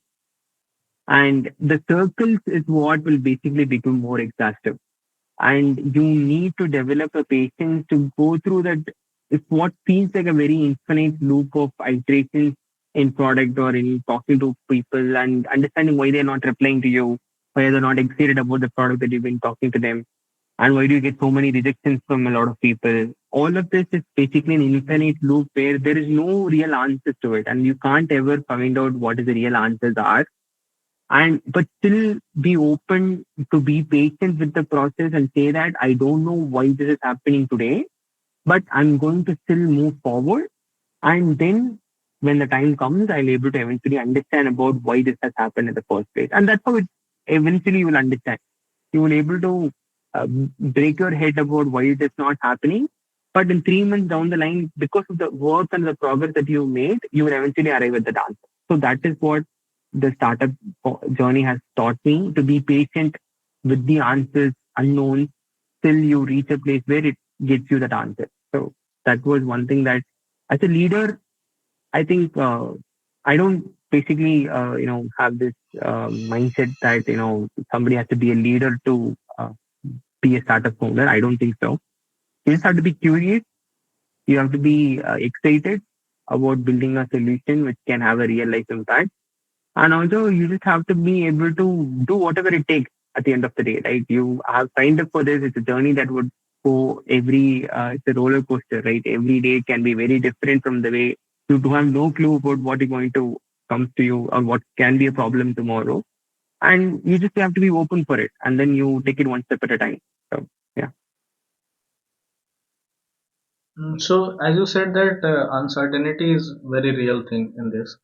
And the circles is what will basically become more exhaustive, and you need to develop a patience to go through that. It's what feels like a very infinite loop of iterations in product or in talking to people and understanding why they're not replying to you, why they're not excited about the product that you've been talking to them, and why do you get so many rejections from a lot of people. All of this is basically an infinite loop where there is no real answers to it, and you can't ever find out what is the real answers are, and but still be open to be patient with the process and say that I don't know why this is happening today, but I'm going to still move forward. And then when the time comes, I'll able to eventually understand about why this has happened in the first place. And that's how it eventually you will understand. You will able to break your head about why it is not happening. But in 3 months down the line, because of the work and the progress that you made, you will eventually arrive at the answer. So that is what the startup journey has taught me, to be patient with the answers unknown till you reach a place where it gives you that answer. So that was one thing that, as a leader, I think I don't basically have this mindset that somebody has to be a leader to be a startup founder. I don't think so. You just have to be curious. You have to be excited about building a solution which can have a real life impact, and also you just have to be able to do whatever it takes at the end of the day, right? You have signed up for this. It's a journey that would go every, it's a roller coaster, right? Every day can be very different from the way you do have no clue about what is going to come to you or what can be a problem tomorrow. And you just have to be open for it. And then you take it one step at a time. So, yeah. So, as you said that uncertainty is very real thing in this.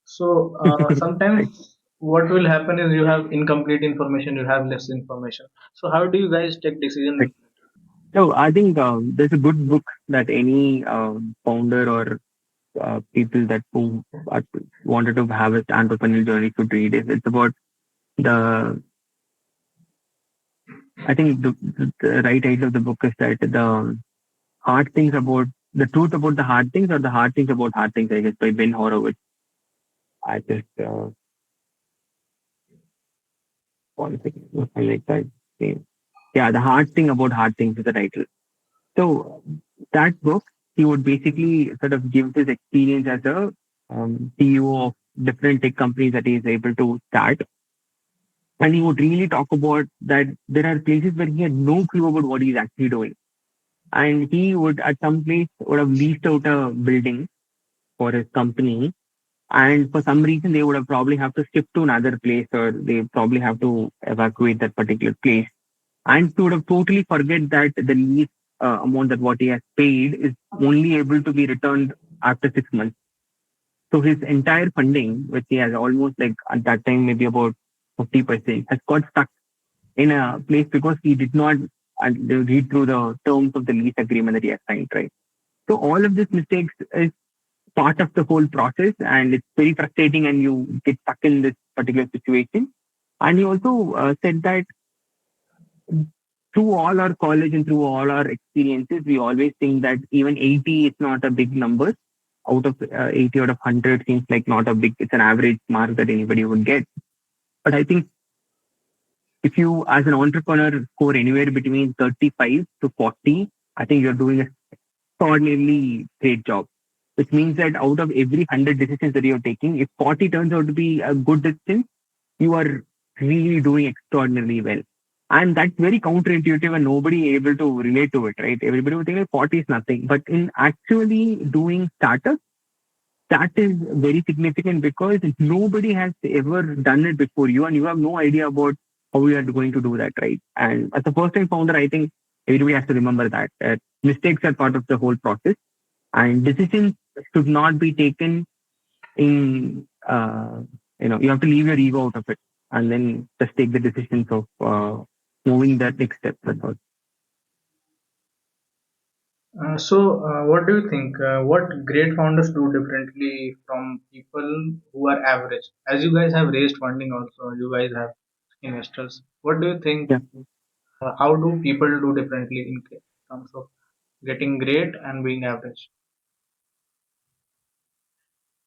So, Right. sometimes what will happen is you have incomplete information, you have less information. So, how do you guys take Right. decision? So I think there's a good book that any founder or people that who are, wanted to have an entrepreneurial journey should read it. It's about the, I think the right title of the book is that the hard things about, the truth about the hard things, or the hard things about hard things, I guess, by Ben Horowitz. I just, one second, I like that name. Yeah, the hard thing about hard things is the title. So that book, he would basically sort of give his experience as a CEO of different tech companies that he is able to start. And he would really talk about that there are places where he had no clue about what he's actually doing. And he would, at some place, would have leased out a building for his company. And for some reason, they would have probably have to shift to another place, or they probably have to evacuate that particular place. And he would have totally forget that the lease amount that what he has paid is only able to be returned after 6 months. So his entire funding, which he has almost like at that time maybe about 50%, has got stuck in a place because he did not read through the terms of the lease agreement that he has signed, right? So all of these mistakes is part of the whole process, and it's very frustrating, and you get stuck in this particular situation. And he also said that through all our college and through all our experiences, we always think that even 80 is not a big number. Out of 80 out of 100 seems like not a big, it's an average mark that anybody would get. But I think if you, as an entrepreneur, score anywhere between 35 to 40, I think you're doing an extraordinarily great job. Which means that out of every 100 decisions that you're taking, if 40 turns out to be a good decision, you are really doing extraordinarily well. And that's very counterintuitive and nobody able to relate to it, right? Everybody would think like 40 is nothing. But in actually doing startups, that is very significant because nobody has ever done it before you, and you have no idea about how you are going to do that, right? And as a first time founder, I think everybody has to remember that, mistakes are part of the whole process, and decisions should not be taken in, you have to leave your ego out of it and then just take the decisions of moving that next step. That's all. What do you think? What great founders do differently from people who are average? As you guys have raised funding, also you guys have investors. What do you think? Yeah. How do people do differently in terms of getting great and being average?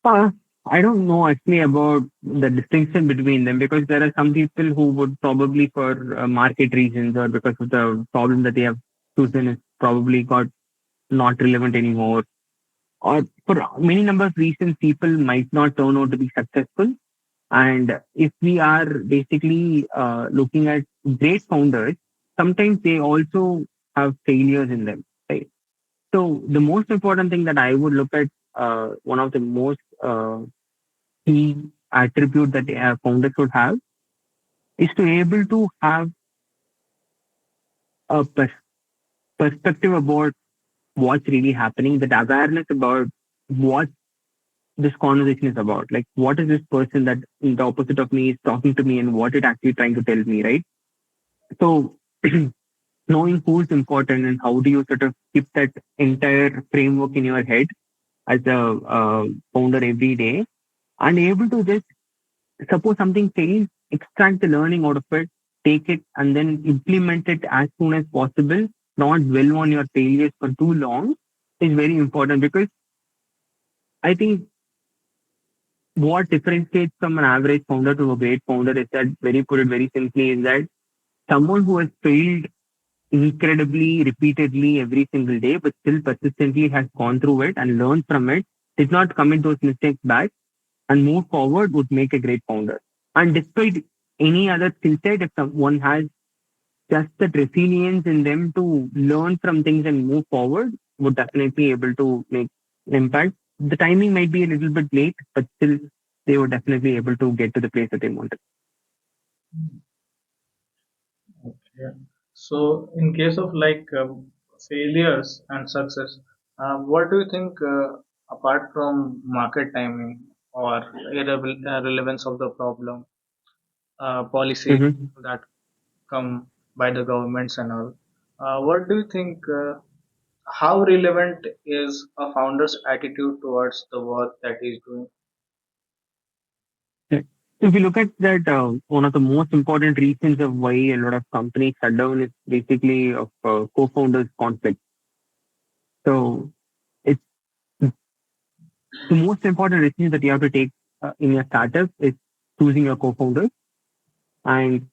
Uh, I don't know actually about the distinction between them, because there are some people who would probably, for market reasons or because of the problem that they have chosen, is probably got not relevant anymore. Or for many number of reasons, people might not turn out to be successful. And if we are basically looking at great founders, sometimes they also have failures in them, right? So the most important thing that I would look at, one of the most key attribute that a founder should have, is to able to have a perspective about what's really happening, that awareness about what this conversation is about. Like, what is this person that in the opposite of me is talking to me, and what it actually trying to tell me, right? So knowing who's important and how do you sort of keep that entire framework in your head as a founder every day, and able to just, suppose something fails, extract the learning out of it, take it, and then implement it as soon as possible. Not dwell on your failures for too long is very important, because I think what differentiates from an average founder to a great founder is that, very put it very simply, is that someone who has failed incredibly repeatedly every single day, but still persistently has gone through it and learned from it, did not commit those mistakes back and move forward, would make a great founder. And despite any other skill set, if someone has just that resilience in them to learn from things and move forward would definitely able to make an impact. The timing might be a little bit late, but still they were definitely able to get to the place that they wanted. Okay. So, in case of failures and success, what do you think, apart from market timing or relevance of the problem, policies Mm-hmm. that come by the governments and all, what do you think? How relevant is a founder's attitude towards the work that he's doing? Yeah. If you look at that, one of the most important reasons of why a lot of companies shut down is basically of co-founders conflict. So it's the most important decision that you have to take in your startup is choosing your co-founder, and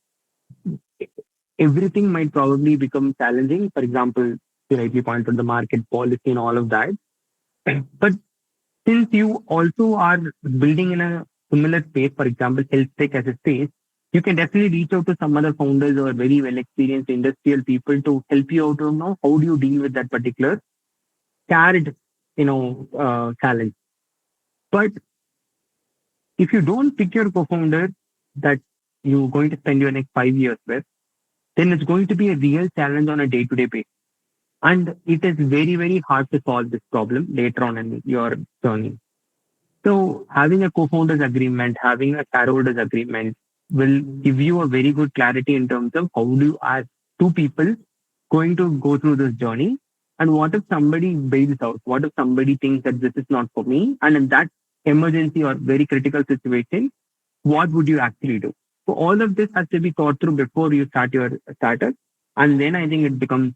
everything might probably become challenging. For example, you rightly pointed the market policy and all of that. But since you also are building in a similar space, for example, health tech as a space, you can definitely reach out to some other founders or very well experienced industrial people to help you out to know how do you deal with that particular shared, challenge. But if you don't pick your co-founder that you're going to spend your next 5 years with, then it's going to be a real challenge on a day-to-day basis. And it is very, very hard to solve this problem later on in your journey. So having a co-founders agreement, having a shareholders agreement will give you a very good clarity in terms of how do you as two people going to go through this journey. And what if somebody bails out? What if somebody thinks that this is not for me? And in that emergency or very critical situation, what would you actually do? So all of this has to be thought through before you start your startup. And then I think it becomes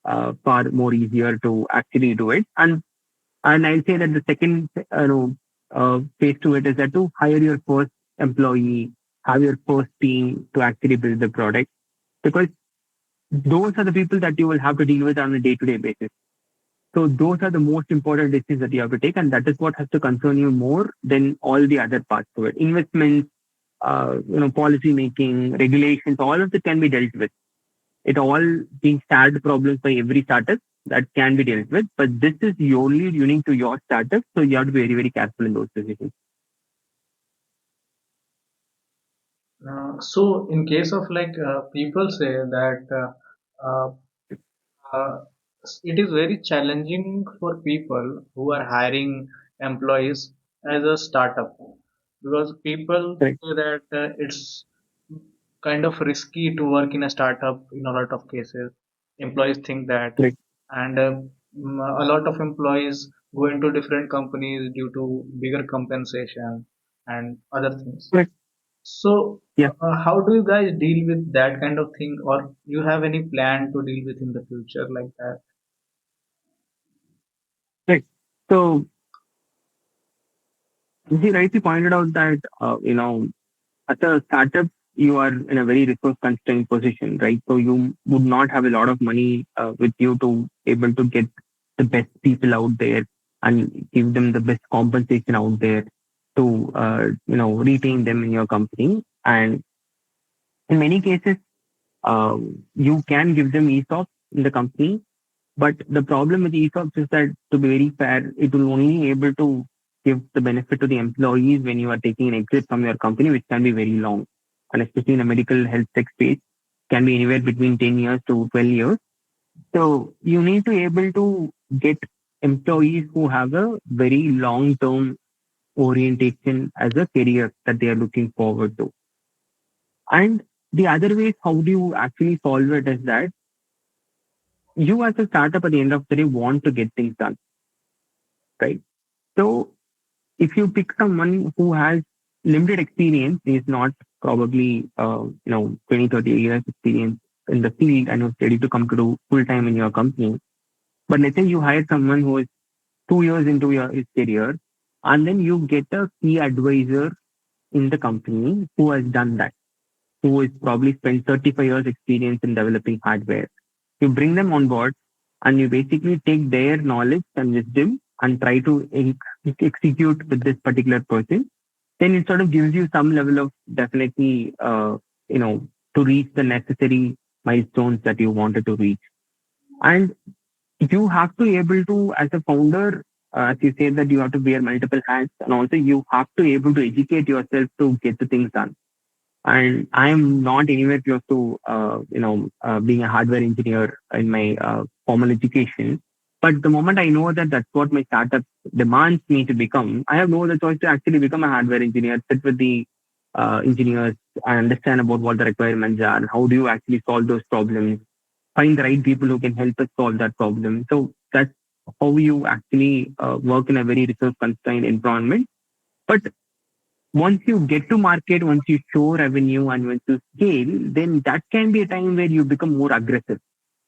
far more easier to actually do it. And I'll say that the second phase to it is that to hire your first employee, have your first team to actually build the product, because those are the people that you will have to deal with on a day-to-day basis. So those are the most important decisions that you have to take, and that is what has to concern you more than all the other parts to it. Investments, policy making, regulations, all of it can be dealt with. It all being shared problems by every startup that can be dealt with. But this is only unique to your startup, so you have to be very, very careful in those decisions. So, in case of people say that uh, it is very challenging for people who are hiring employees as a startup, because people Correct, say that it's kind of risky to work in a startup in a lot of cases. Employees think that, correct, and a lot of employees go into different companies due to bigger compensation and other things. correct. So, Yeah, how do you guys deal with that kind of thing, or you have any plan to deal with in the future like that? correct. So he rightly pointed out that as a startup, you are in a very resource constrained position, right? So you would not have a lot of money with you to able to get the best people out there and give them the best compensation out there to retain them in your company. And in many cases, you can give them ESOP in the company, but the problem with ESOPs is that, to be very fair, it will only able to give the benefit to the employees when you are taking an exit from your company, which can be very long. And especially in a medical health tech space, can be anywhere between 10 years to 12 years. So you need to able to get employees who have a very long term orientation as a career that they are looking forward to. And the other way is how do you actually solve it is that you as a startup at the end of the day want to get things done, right? So if you pick someone who has limited experience, is not probably 20, 30 years experience in the field and who's ready to come to do full time in your company. But let's say you hire someone who is 2 years into his career, and then you get a key advisor in the company who has done that, who has probably spent 35 years experience in developing hardware. You bring them on board and you basically take their knowledge and wisdom and try to execute with this particular person. Then it sort of gives you some level of definitely, to reach the necessary milestones that you wanted to reach. And you have to able to, as a founder, as you said, that you have to wear multiple hats, and also you have to able to educate yourself to get the things done. And I'm not anywhere close to being a hardware engineer in my formal education. But the moment I know that that's what my startup demands me to become, I have no other choice to actually become a hardware engineer, sit with the engineers, and understand about what the requirements are and how do you actually solve those problems, find the right people who can help us solve that problem. So that's how you actually work in a very resource constrained environment. But once you get to market, once you show revenue and once you scale, then that can be a time where you become more aggressive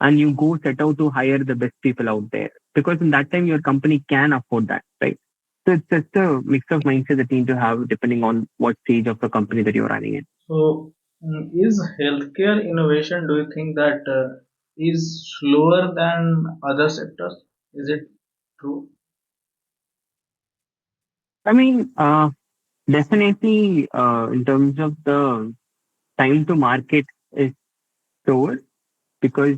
and you go set out to hire the best people out there, because in that time your company can afford that, right? So it's just a mix of mindset that you need to have depending on what stage of the company that you're running in. So, is healthcare innovation, do you think that is slower than other sectors? Is it true? I mean, definitely in terms of the time to market is slower because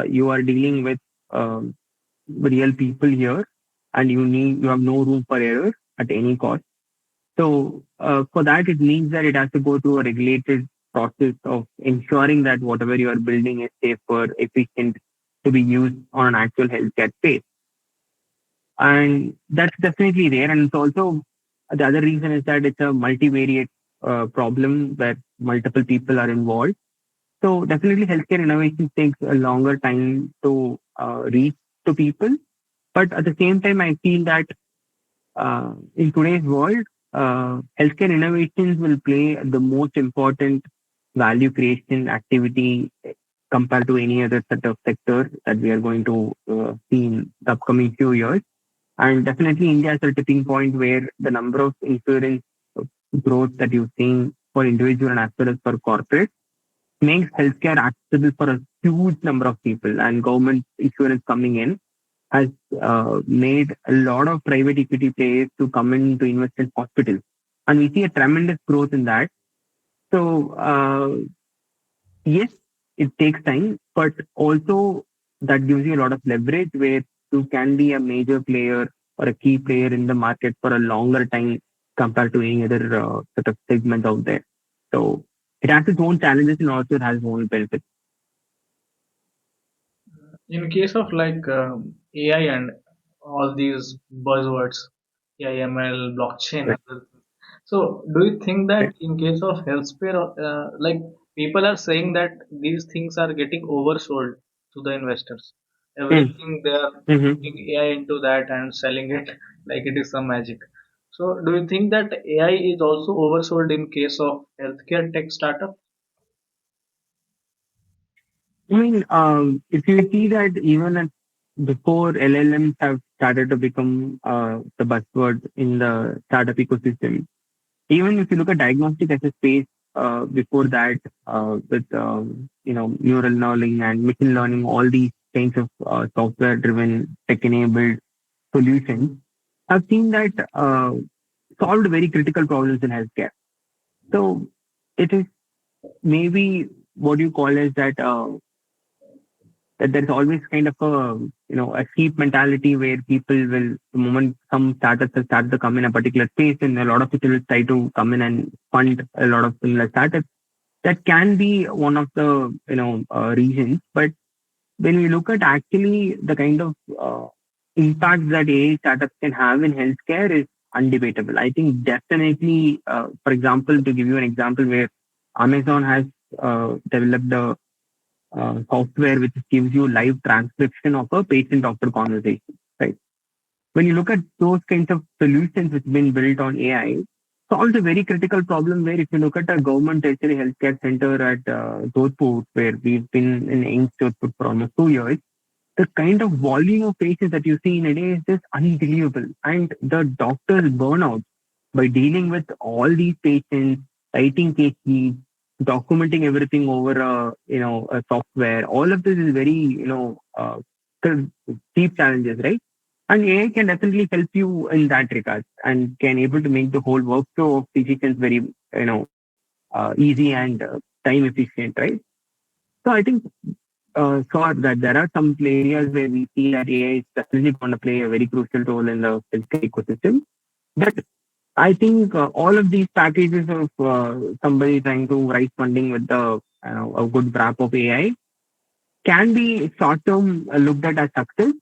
you are dealing with um, real people here, and you have no room for error at any cost. So for that, it means that it has to go through a regulated process of ensuring that whatever you are building is safer, efficient to be used on an actual healthcare space. And that's definitely there. And it's also the other reason is that it's a multivariate problem where multiple people are involved. So definitely healthcare innovation takes a longer time to reach to people. But at the same time, I feel that in today's world, healthcare innovations will play the most important value creation activity compared to any other set of sector that we are going to see in the upcoming few years. And definitely, India is a tipping point where the number of insurance growth that you've seen for individual and as well as for corporate makes healthcare accessible for a huge number of people. And government insurance coming in has made a lot of private equity players to come in to invest in hospitals. And we see a tremendous growth in that. So, yes, it takes time, but also that gives you a lot of leverage where you can be a major player or a key player in the market for a longer time compared to any other sort of segment out there. So it has its own challenges and also it has its own benefits. In case of like AI and all these buzzwords, AI, ML, blockchain, Right. other things. So, do you think that Right. in case of healthcare, like people are saying that these things are getting oversold to the investors? Mm. Everything they are Mm-hmm. putting AI into that and selling it like it is some magic. So, do you think that AI is also oversold in case of healthcare tech startup? I mean, if you see that even before LLMs have started to become the buzzword in the startup ecosystem, even if you look at diagnostic as a space before that, with neural learning and machine learning, all these kinds of software-driven, tech-enabled solutions, I've seen that solved very critical problems in healthcare. So it is maybe what you call as that there's always kind of a sheep mentality where people will, the moment some startups have started to come in a particular space, and a lot of people will try to come in and fund a lot of similar startups. That can be one of the reasons. But when we look at actually the kind of impact that AI startups can have in healthcare is undebatable. I think definitely, for example, to give you an example where Amazon has developed a software which gives you live transcription of a patient doctor conversation, right? When you look at those kinds of solutions which have been built on AI, solves a very critical problem where if you look at a government tertiary healthcare center at Jodhpur, where we've been in AIMS Jodhpur for almost 2 years, the kind of volume of patients that you see in a day is just unbelievable. And the doctors burn out by dealing with all these patients, writing case sheets, documenting everything over a software. All of this is very deep challenges, right? And AI can definitely help you in that regard and can able to make the whole workflow of physicians very easy and time efficient, right? So I think sure that there are some areas where we see that AI is definitely going to play a very crucial role in the healthcare ecosystem. But I think all of these packages of somebody trying to raise funding with a good wrap of AI can be short term looked at as success.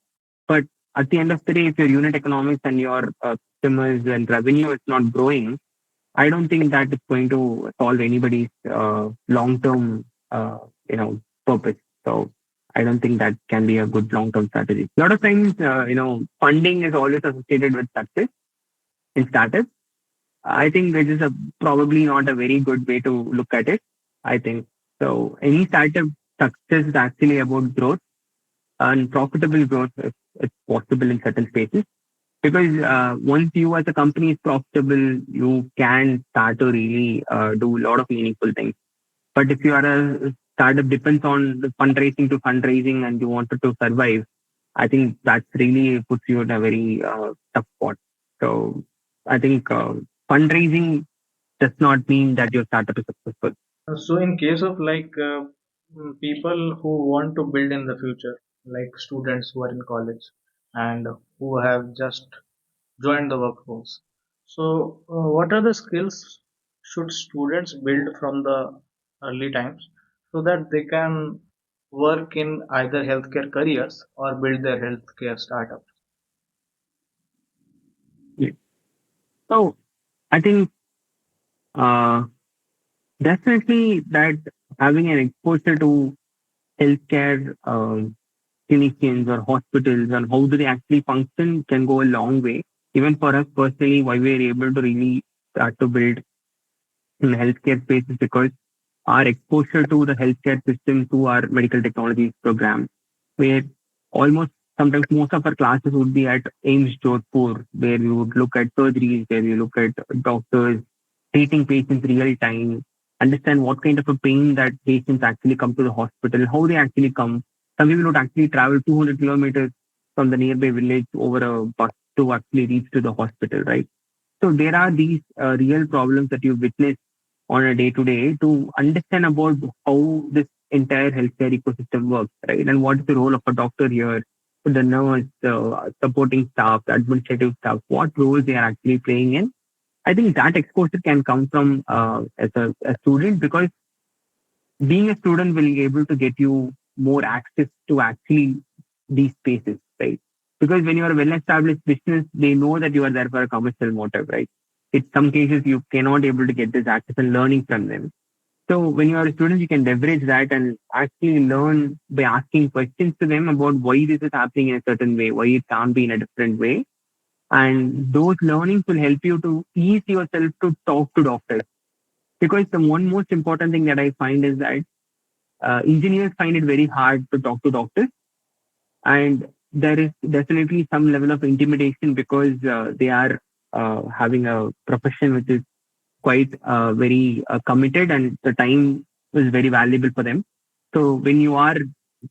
But at the end of the day, if your unit economics and your customers and revenue is not growing, I don't think that is going to solve anybody's long-term, purpose. So I don't think that can be a good long-term strategy. A lot of times, funding is always associated with success in startups. I think this is probably not a very good way to look at it. I think so. Any startup success is actually about growth and profitable growth if it's possible in certain spaces. Because once you as a company is profitable, you can start to really do a lot of meaningful things. But if you are a startup depends on the fundraising to fundraising and you wanted to survive, I think that really puts you in a very tough spot. So I think fundraising does not mean that your startup is successful. So, in case of people who want to build in the future, like students who are in college and who have just joined the workforce, so what are the skills should students build from the early times so that they can work in either healthcare careers or build their healthcare startup? Yeah. So I think uh, definitely that having an exposure to healthcare clinicians or hospitals and how do they actually function can go a long way. Even for us personally, why we are able to really start to build in healthcare space is because our exposure to the healthcare system through our medical technologies program, where almost sometimes most of our classes would be at AIMS Jodhpur, where we would look at surgeries, where we look at doctors treating patients real time, understand what kind of a pain that patients actually come to the hospital, how they actually come. Some people would actually travel 200 kilometers from the nearby village over a bus to actually reach to the hospital, right? So there are these real problems that you witness on a day to day to understand about how this entire healthcare ecosystem works, right? And what is the role of a doctor here, the nurse, the supporting staff, the administrative staff, what roles they are actually playing in. I think that exposure can come from as a student because being a student will be able to get you more access to actually these spaces, right? Because when you are a well-established business, they know that you are there for a commercial motive, right? In some cases, you cannot able to get this access and learning from them. So when you are a student, you can leverage that and actually learn by asking questions to them about why this is happening in a certain way, why it can't be in a different way. And those learnings will help you to ease yourself to talk to doctors. Because the one most important thing that I find is that engineers find it very hard to talk to doctors, and there is definitely some level of intimidation because they are having a profession which is quite very committed, and the time is very valuable for them. So when you are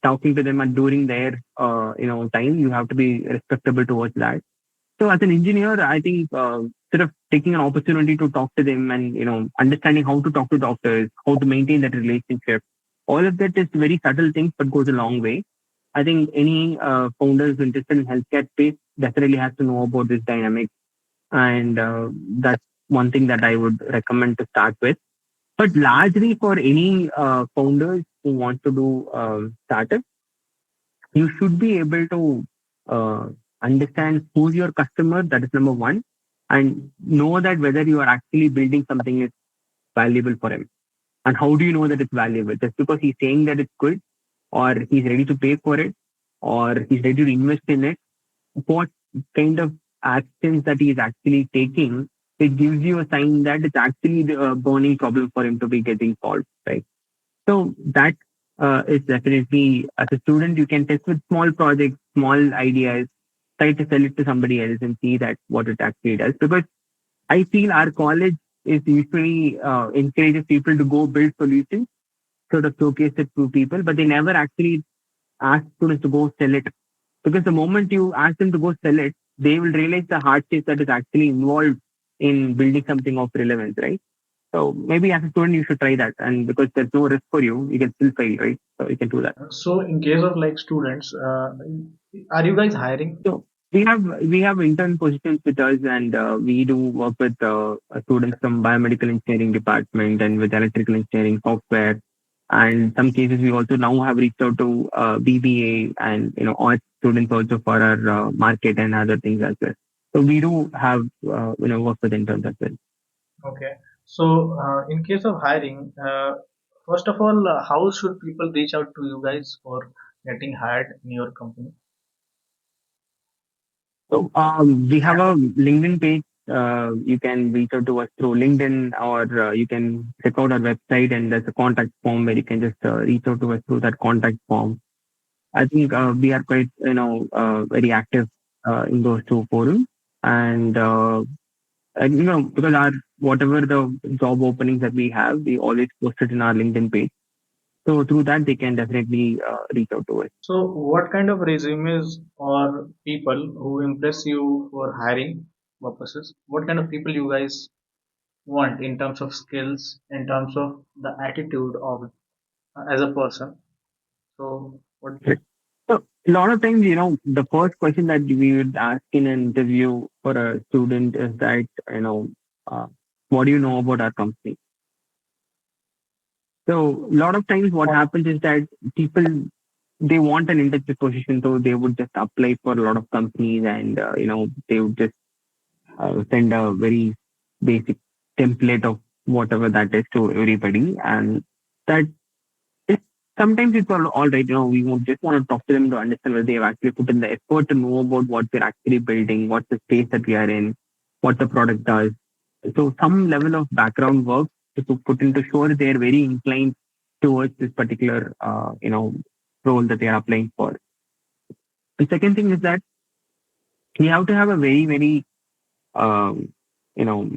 talking to them and during their time, you have to be respectable towards that. So as an engineer, I think sort of taking an opportunity to talk to them and understanding how to talk to doctors, how to maintain that relationship, all of that is very subtle things but goes a long way. I think any founders interested in healthcare space definitely has to know about this dynamic, and that's one thing that I would recommend to start with. But largely for any founders who want to do startup, you should be able to uh, understand who's your customer. That is number one, and know that whether you are actually building something is valuable for him. And how do you know that it's valuable? Just because he's saying that it's good, or he's ready to pay for it, or he's ready to invest in it. What kind of actions that he is actually taking? It gives you a sign that it's actually the burning problem for him to be getting solved, right? So that is definitely, as a student, you can test with small projects, small ideas, try to sell it to somebody else and see that what it actually does. Because I feel our college is usually encourages people to go build solutions, sort of showcase it to people, but they never actually ask students to go sell it. Because the moment you ask them to go sell it, they will realize the hardship that is actually involved in building something of relevance, right? So maybe as a student, you should try that. And because there's no risk for you, you can still fail, right? So you can do that. So in case of like students, are you guys hiring? So we have intern positions with us, and we do work with students from biomedical engineering department and with electrical engineering software. And some cases we also now have reached out to BBA and art students also for our market and other things as well. So we do have work with interns as well. Okay. So in case of hiring, first of all, how should people reach out to you guys for getting hired in your company? So we have a LinkedIn page. You can reach out to us through LinkedIn, or you can check out our website, and there's a contact form where you can just reach out to us through that contact form. I think we are quite very active in those two forums, and because our whatever the job openings that we have, we always post it in our LinkedIn page. So through that, they can definitely reach out to us. So what kind of resumes or people who impress you for hiring purposes? What kind of people you guys want in terms of skills, in terms of the attitude of as a person? So what? Right. So a lot of times, the first question that we would ask in an interview for a student is that, uh, what do you know about our company? So a lot of times what happens is that people, they want an internship position, so they would just apply for a lot of companies, and, they would just send a very basic template of whatever that is to everybody. And that it's sometimes it's all right. We would just want to talk to them to understand whether they've actually put in the effort to know about what we're actually building, what's the space that we are in, what the product does. So some level of background work to put in to show that they're very inclined towards this particular, role that they are applying for. The second thing is that you have to have a very, very, um, you know,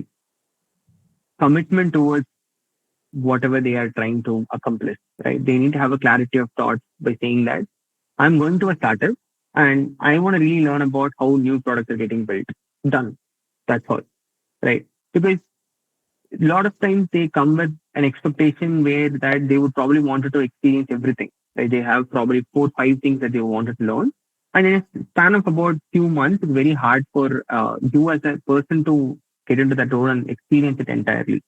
commitment towards whatever they are trying to accomplish, right? They need to have a clarity of thought by saying that I'm going to a startup and I want to really learn about how new products are getting built. Done. That's all. Right. Because a lot of times they come with an expectation where that they would probably wanted to experience everything. Right. They have probably 4, 5 things that they wanted to learn. And in a span of about few months, it's very hard for you as a person to get into that role and experience it entirely.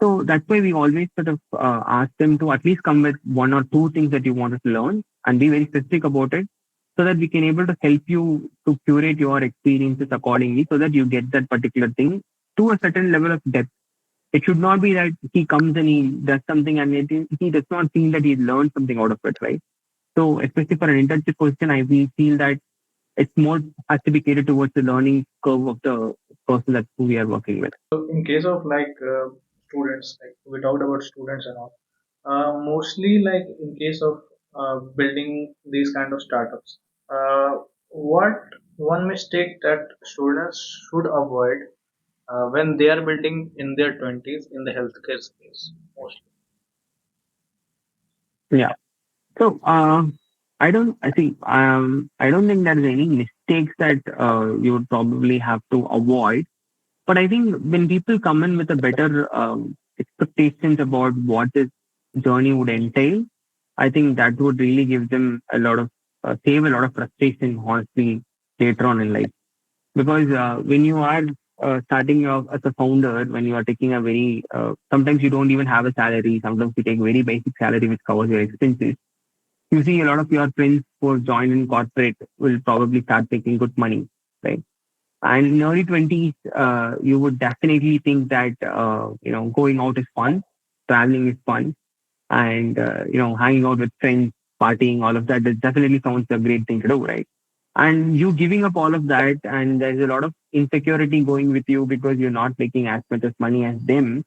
So that's why we always sort of ask them to at least come with 1 or 2 things that you wanted to learn and be very specific about it so that we can able to help you to curate your experiences accordingly so that you get that particular thing to a certain level of depth. It should not be that he comes and he does something and he does not feel that he learned something out of it, right? So especially for an internship position, we feel that it's more has to be catered towards the learning curve of the person that who we are working with. So in case of like students, like we talked about students and all. Mostly like in case of building these kind of startups, what one mistake that students should avoid when they are building in their 20s in the healthcare space mostly. Yeah. So, I don't think there's any mistakes that you would probably have to avoid. But I think when people come in with a better expectations about what this journey would entail, I think that would really give them save a lot of frustration, honestly, later on in life. Because when you are starting off as a founder, when you are taking a sometimes you don't even have a salary, sometimes you take very basic salary which covers your expenses. You see a lot of your friends who have joined in corporate will probably start making good money, right? And in early 20s, you would definitely think that, going out is fun, traveling is fun, and, hanging out with friends, partying, all of that, that definitely sounds a great thing to do, right? And you giving up all of that, and there's a lot of insecurity going with you because you're not making as much as money as them,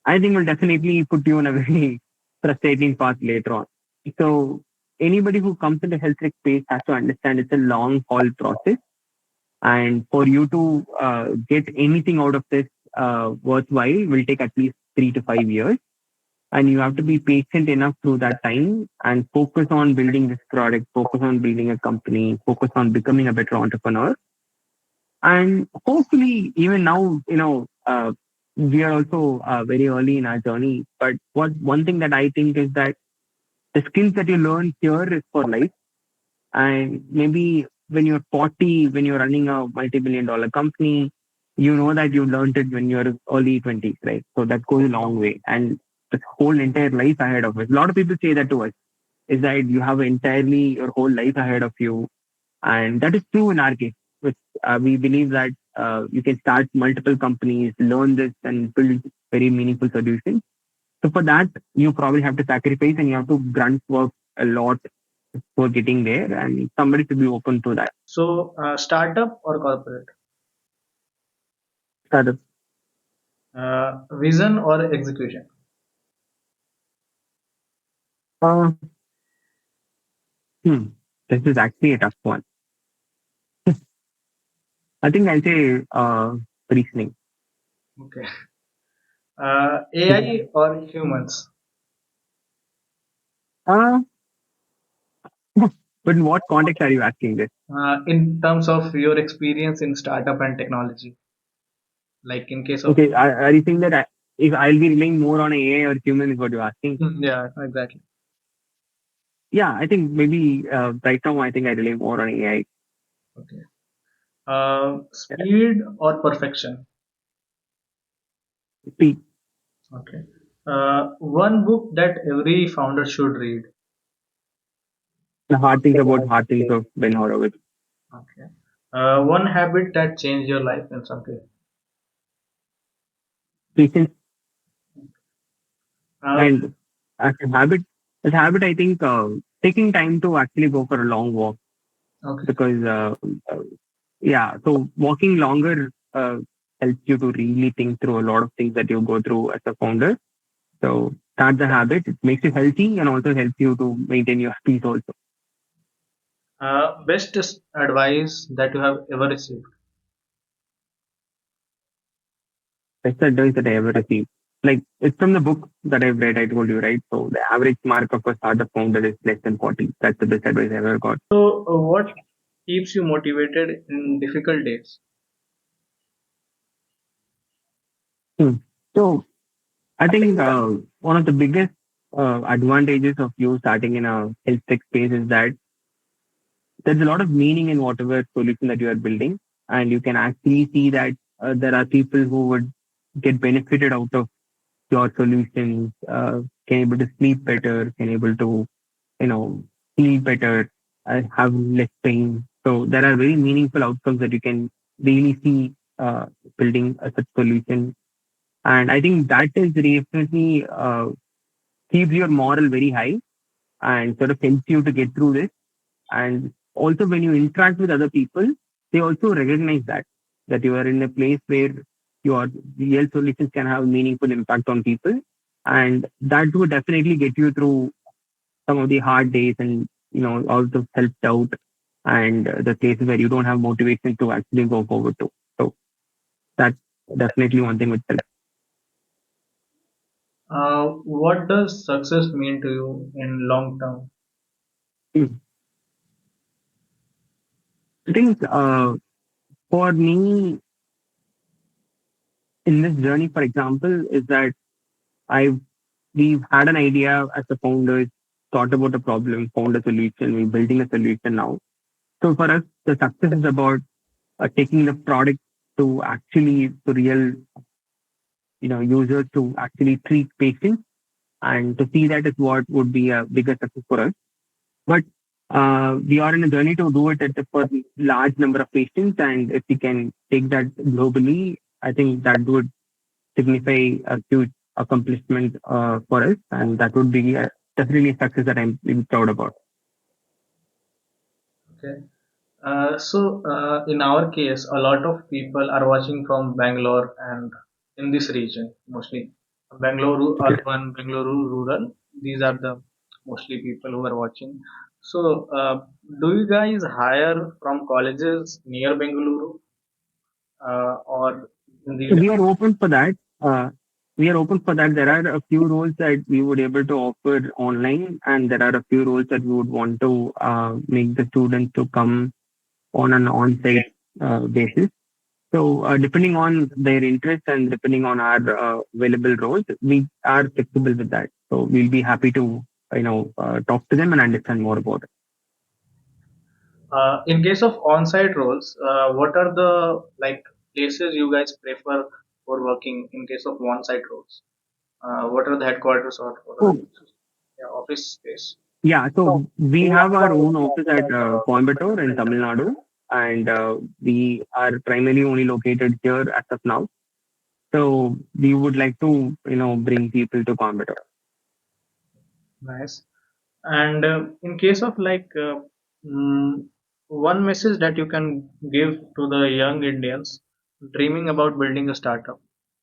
I think will definitely put you on a very frustrating path later on. So anybody who comes into health tech space has to understand it's a long haul process. And for you to get anything out of this worthwhile will take at least 3 to 5 years. And you have to be patient enough through that time and focus on building this product, focus on building a company, focus on becoming a better entrepreneur. And hopefully, even now, we are also very early in our journey. But what one thing that I think is that the skills that you learn here is for life. And maybe when you're 40, when you're running a multi-billion dollar company, you know that you learned it when you're early 20s, right? So that goes a long way. And the whole entire life ahead of us. A lot of people say that to us, is that you have entirely your whole life ahead of you. And that is true in our case. Which, we believe that you can start multiple companies, learn this, and build very meaningful solutions. So for that, you probably have to sacrifice and you have to grunt work a lot for getting there, and somebody should be open to that. So, startup or corporate? Startup. Vision or execution? Uh, hmm, this is actually a tough one. I think I'll say reasoning. Okay. AI or humans? Uh, but in what context are you asking this? In terms of your experience in startup and technology, like in case of Okay, are you saying that if I'll be relying more on AI or human is what you're asking? yeah, exactly. Yeah, I think maybe right now I think I rely more on AI. Okay. Speed or perfection? See, Okay. One book that every founder should read. the hard things about hard things of Ben Horowitz. Okay. One habit that changed your life in some way. Patience Uh, and as a habit, I think taking time to actually go for a long walk okay. because uh, yeah, so walking longer helps you to really think through a lot of things that you go through as a founder. So that's a habit. It makes you healthy and also helps you to maintain your peace also. Best advice that you have ever received. That's the advice that I ever received. Like it's from the book that I've read, I told you, right? So the average mark of a startup founder is less than 40. That's the best advice I ever got. So, what keeps you motivated in difficult days? Hmm. So I think one of the biggest advantages of you starting in a health tech space is that there's a lot of meaning in whatever solution that you are building, and you can actually see that there are people who would get benefited out of your solutions, can able to sleep better, can able to you know feel better, have less pain. So there are very meaningful outcomes that you can really see building a such solution, and I think that is definitely keeps your moral very high and sort of helps you to get through this. And also when you interact with other people, they also recognize that you are in a place where your real solutions can have meaningful impact on people. And that would definitely get you through some of the hard days and all the self doubt and the cases where you don't have motivation to actually go forward to. So that's definitely one thing which helps. What does success mean to you in long term? Hmm. I think for me in this journey, for example, is that I've we've had an idea as a founders, thought about a problem, found a solution, we're building a solution now. So for us, the success is about taking the product to actually to real users to actually treat patients, and to see that is what would be a bigger success for us. But we are in a journey to do it for large number of patients, and if we can take that globally, I think that would signify a huge accomplishment for us, and that would be definitely a success that I'm really proud about. Okay. In our case, a lot of people are watching from Bangalore and in this region mostly. Bangalore Okay. urban, Bangalore rural. These are the mostly people who are watching. So, do you guys hire from colleges near Bengaluru or in So the we are open for that. We are open for that. There are a few roles that we would able to offer online, and there are a few roles that we would want to make the students to come on an on-site basis. So depending on their interest and depending on our available roles, we are flexible with that. So we'll be happy to talk to them and understand more about it. In case of on-site roles, what are the places you guys prefer for working in case of on-site roles? What are the headquarters or So yeah, office space? yeah, so we have our own office at Coimbatore in Tamil Nadu, and we are primarily only located here as of now. So we would like to bring people to Coimbatore. Nice. And in case of mm, one message that you can give to the young Indians dreaming about building a startup,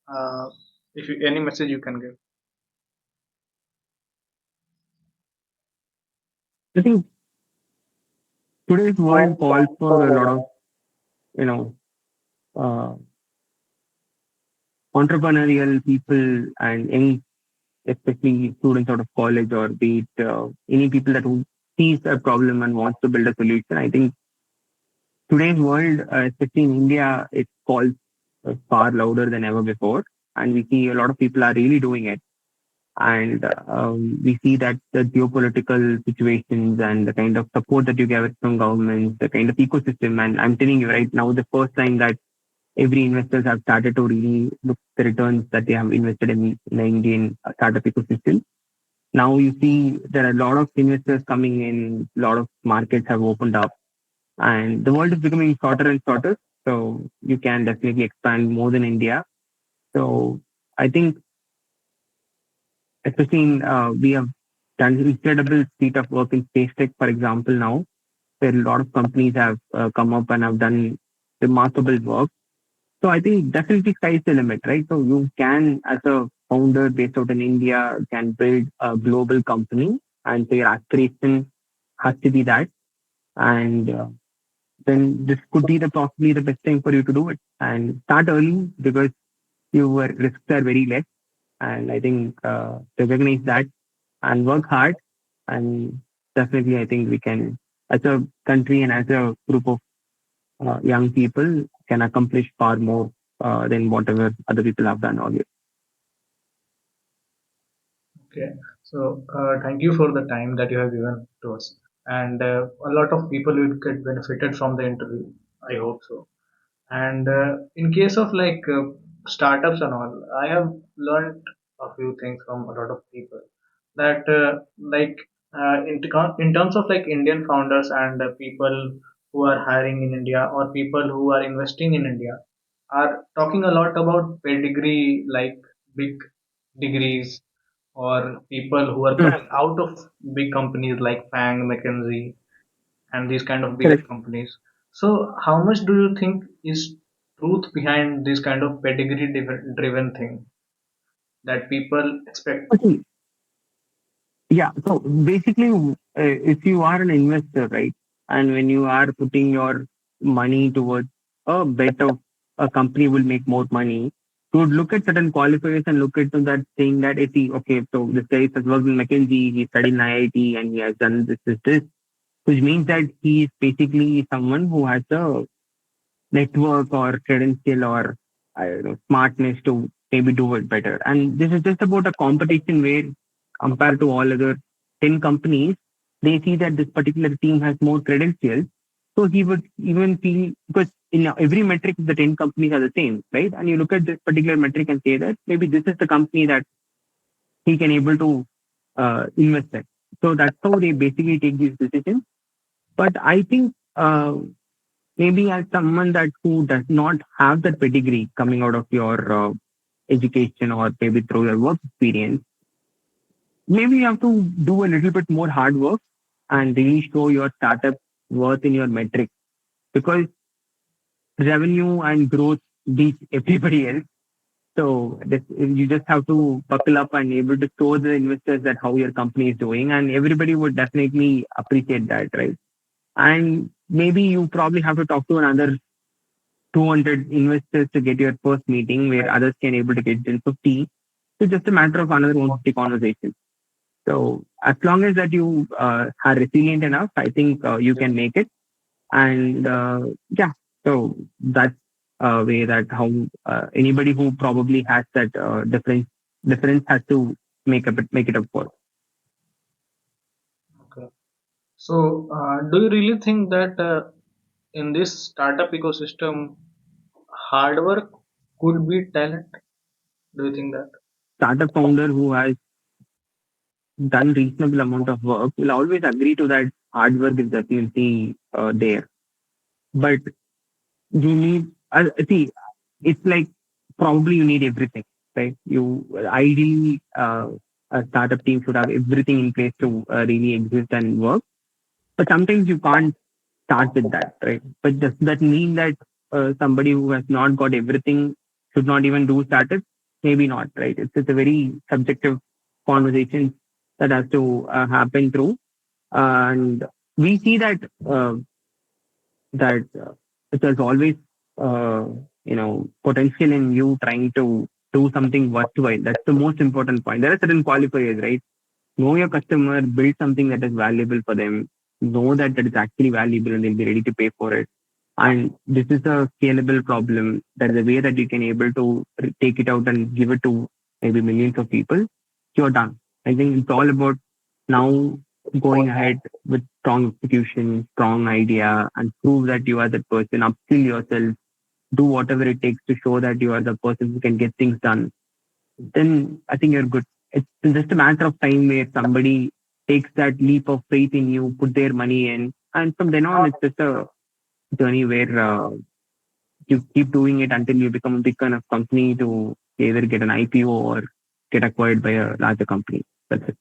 uh, if you, any message you can give. I think today's world calls for a lot of you know uh, entrepreneurial people and young, especially students out of college or be it any people that who sees a problem and wants to build a solution. I think today's world, especially in India, it calls far louder than ever before, and we see a lot of people are really doing it. And we see that the geopolitical situations and the kind of support that you get from governments, the kind of ecosystem, and I'm telling you right now, the first time that every investors have started to really look the returns that they have invested in the Indian startup ecosystem. Now you see there are a lot of investors coming in, a lot of markets have opened up, and the world is becoming shorter and shorter. So you can definitely expand more than India. So I think, especially in, we have done incredible feat of work in space tech, for example, now where a lot of companies have come up and have done remarkable work. So I think definitely sky's the limit, right? So you can, as a founder based out in India, can build a global company, and so your aspiration has to be that. And then this could be the possibly the best time for you to do it and start early because your risks are very less. And I think recognize that and work hard. And definitely, I think we can, as a country and as a group of young people, can accomplish far more than whatever other people have done earlier. Okay, so thank you for the time that you have given to us, and a lot of people will get benefited from the interview. I hope so. And in case of startups and all, I have learned a few things from a lot of people that in terms of like Indian founders and people who are hiring in India or people who are investing in India are talking a lot about pedigree, like big degrees, or people who are Mm, coming out of big companies like Fang, McKinsey, and these kind of bigger correct. companies. So, how much do you think is truth behind this kind of pedigree driven thing that people expect? Okay. Yeah. So basically, if you are an investor, right, and when you are putting your money towards a bet of a company will make more money, you would look at certain qualifiers and look into that saying that, okay, so this guy has worked in McKinsey, he studied in IIT, and he has done this, which means that he is basically someone who has a network or credential or I don't know, smartness to maybe do it better. And this is just about a competition where, compared to all other 10 companies, they see that this particular team has more credentials. So he would even feel, because in every metric, the 10 companies are the same, right? And you look at this particular metric and say that maybe this is the company that he can able to invest in. So that's how they basically take these decisions. But I think maybe as someone that who does not have that pedigree coming out of your education or maybe through your work experience, maybe you have to do a little bit more hard work and really show your startup worth in your metrics because revenue and growth beats everybody else. So you just have to buckle up and able to show the investors that how your company is doing, and everybody would definitely appreciate that, right? And maybe you probably have to talk to another 200 investors to get your first meeting where others can able to get 1050. So just a matter of another 150 conversation. So as long as that you are resilient enough, I think you can make it. And yeah, so that's way that how anybody who probably has that difference has to make it up for. Okay. So, do you really think that in this startup ecosystem, hard work could beat talent? Do you think that? Startup founder who has done reasonable amount of work will always agree to that hard work is definitely there. But you need, see, it's like probably you need everything, right? You ideally, a startup team should have everything in place to really exist and work. But sometimes you can't start with that, right? But does that mean that somebody who has not got everything should not even do startup? Maybe not, right? It's a very subjective conversation that has to happen through. And we see that there's always uh, potential in you trying to do something worthwhile. That's the most important point. There are certain qualifiers, right? Know your customer, build something that is valuable for them, know that is actually valuable and they'll be ready to pay for it. And this is a scalable problem. That is a way that you can able to take it out and give it to maybe millions of people. You're done. I think it's all about now going ahead with strong execution, strong idea, and prove that you are the person. Upskill yourself, do whatever it takes to show that you are the person who can get things done. Then I think you're good. It's just a matter of time where somebody takes that leap of faith in you, put their money in, and from then on, it's just a journey where you keep doing it until you become a big kind of company to either get an IPO or get acquired by a larger company. That's it.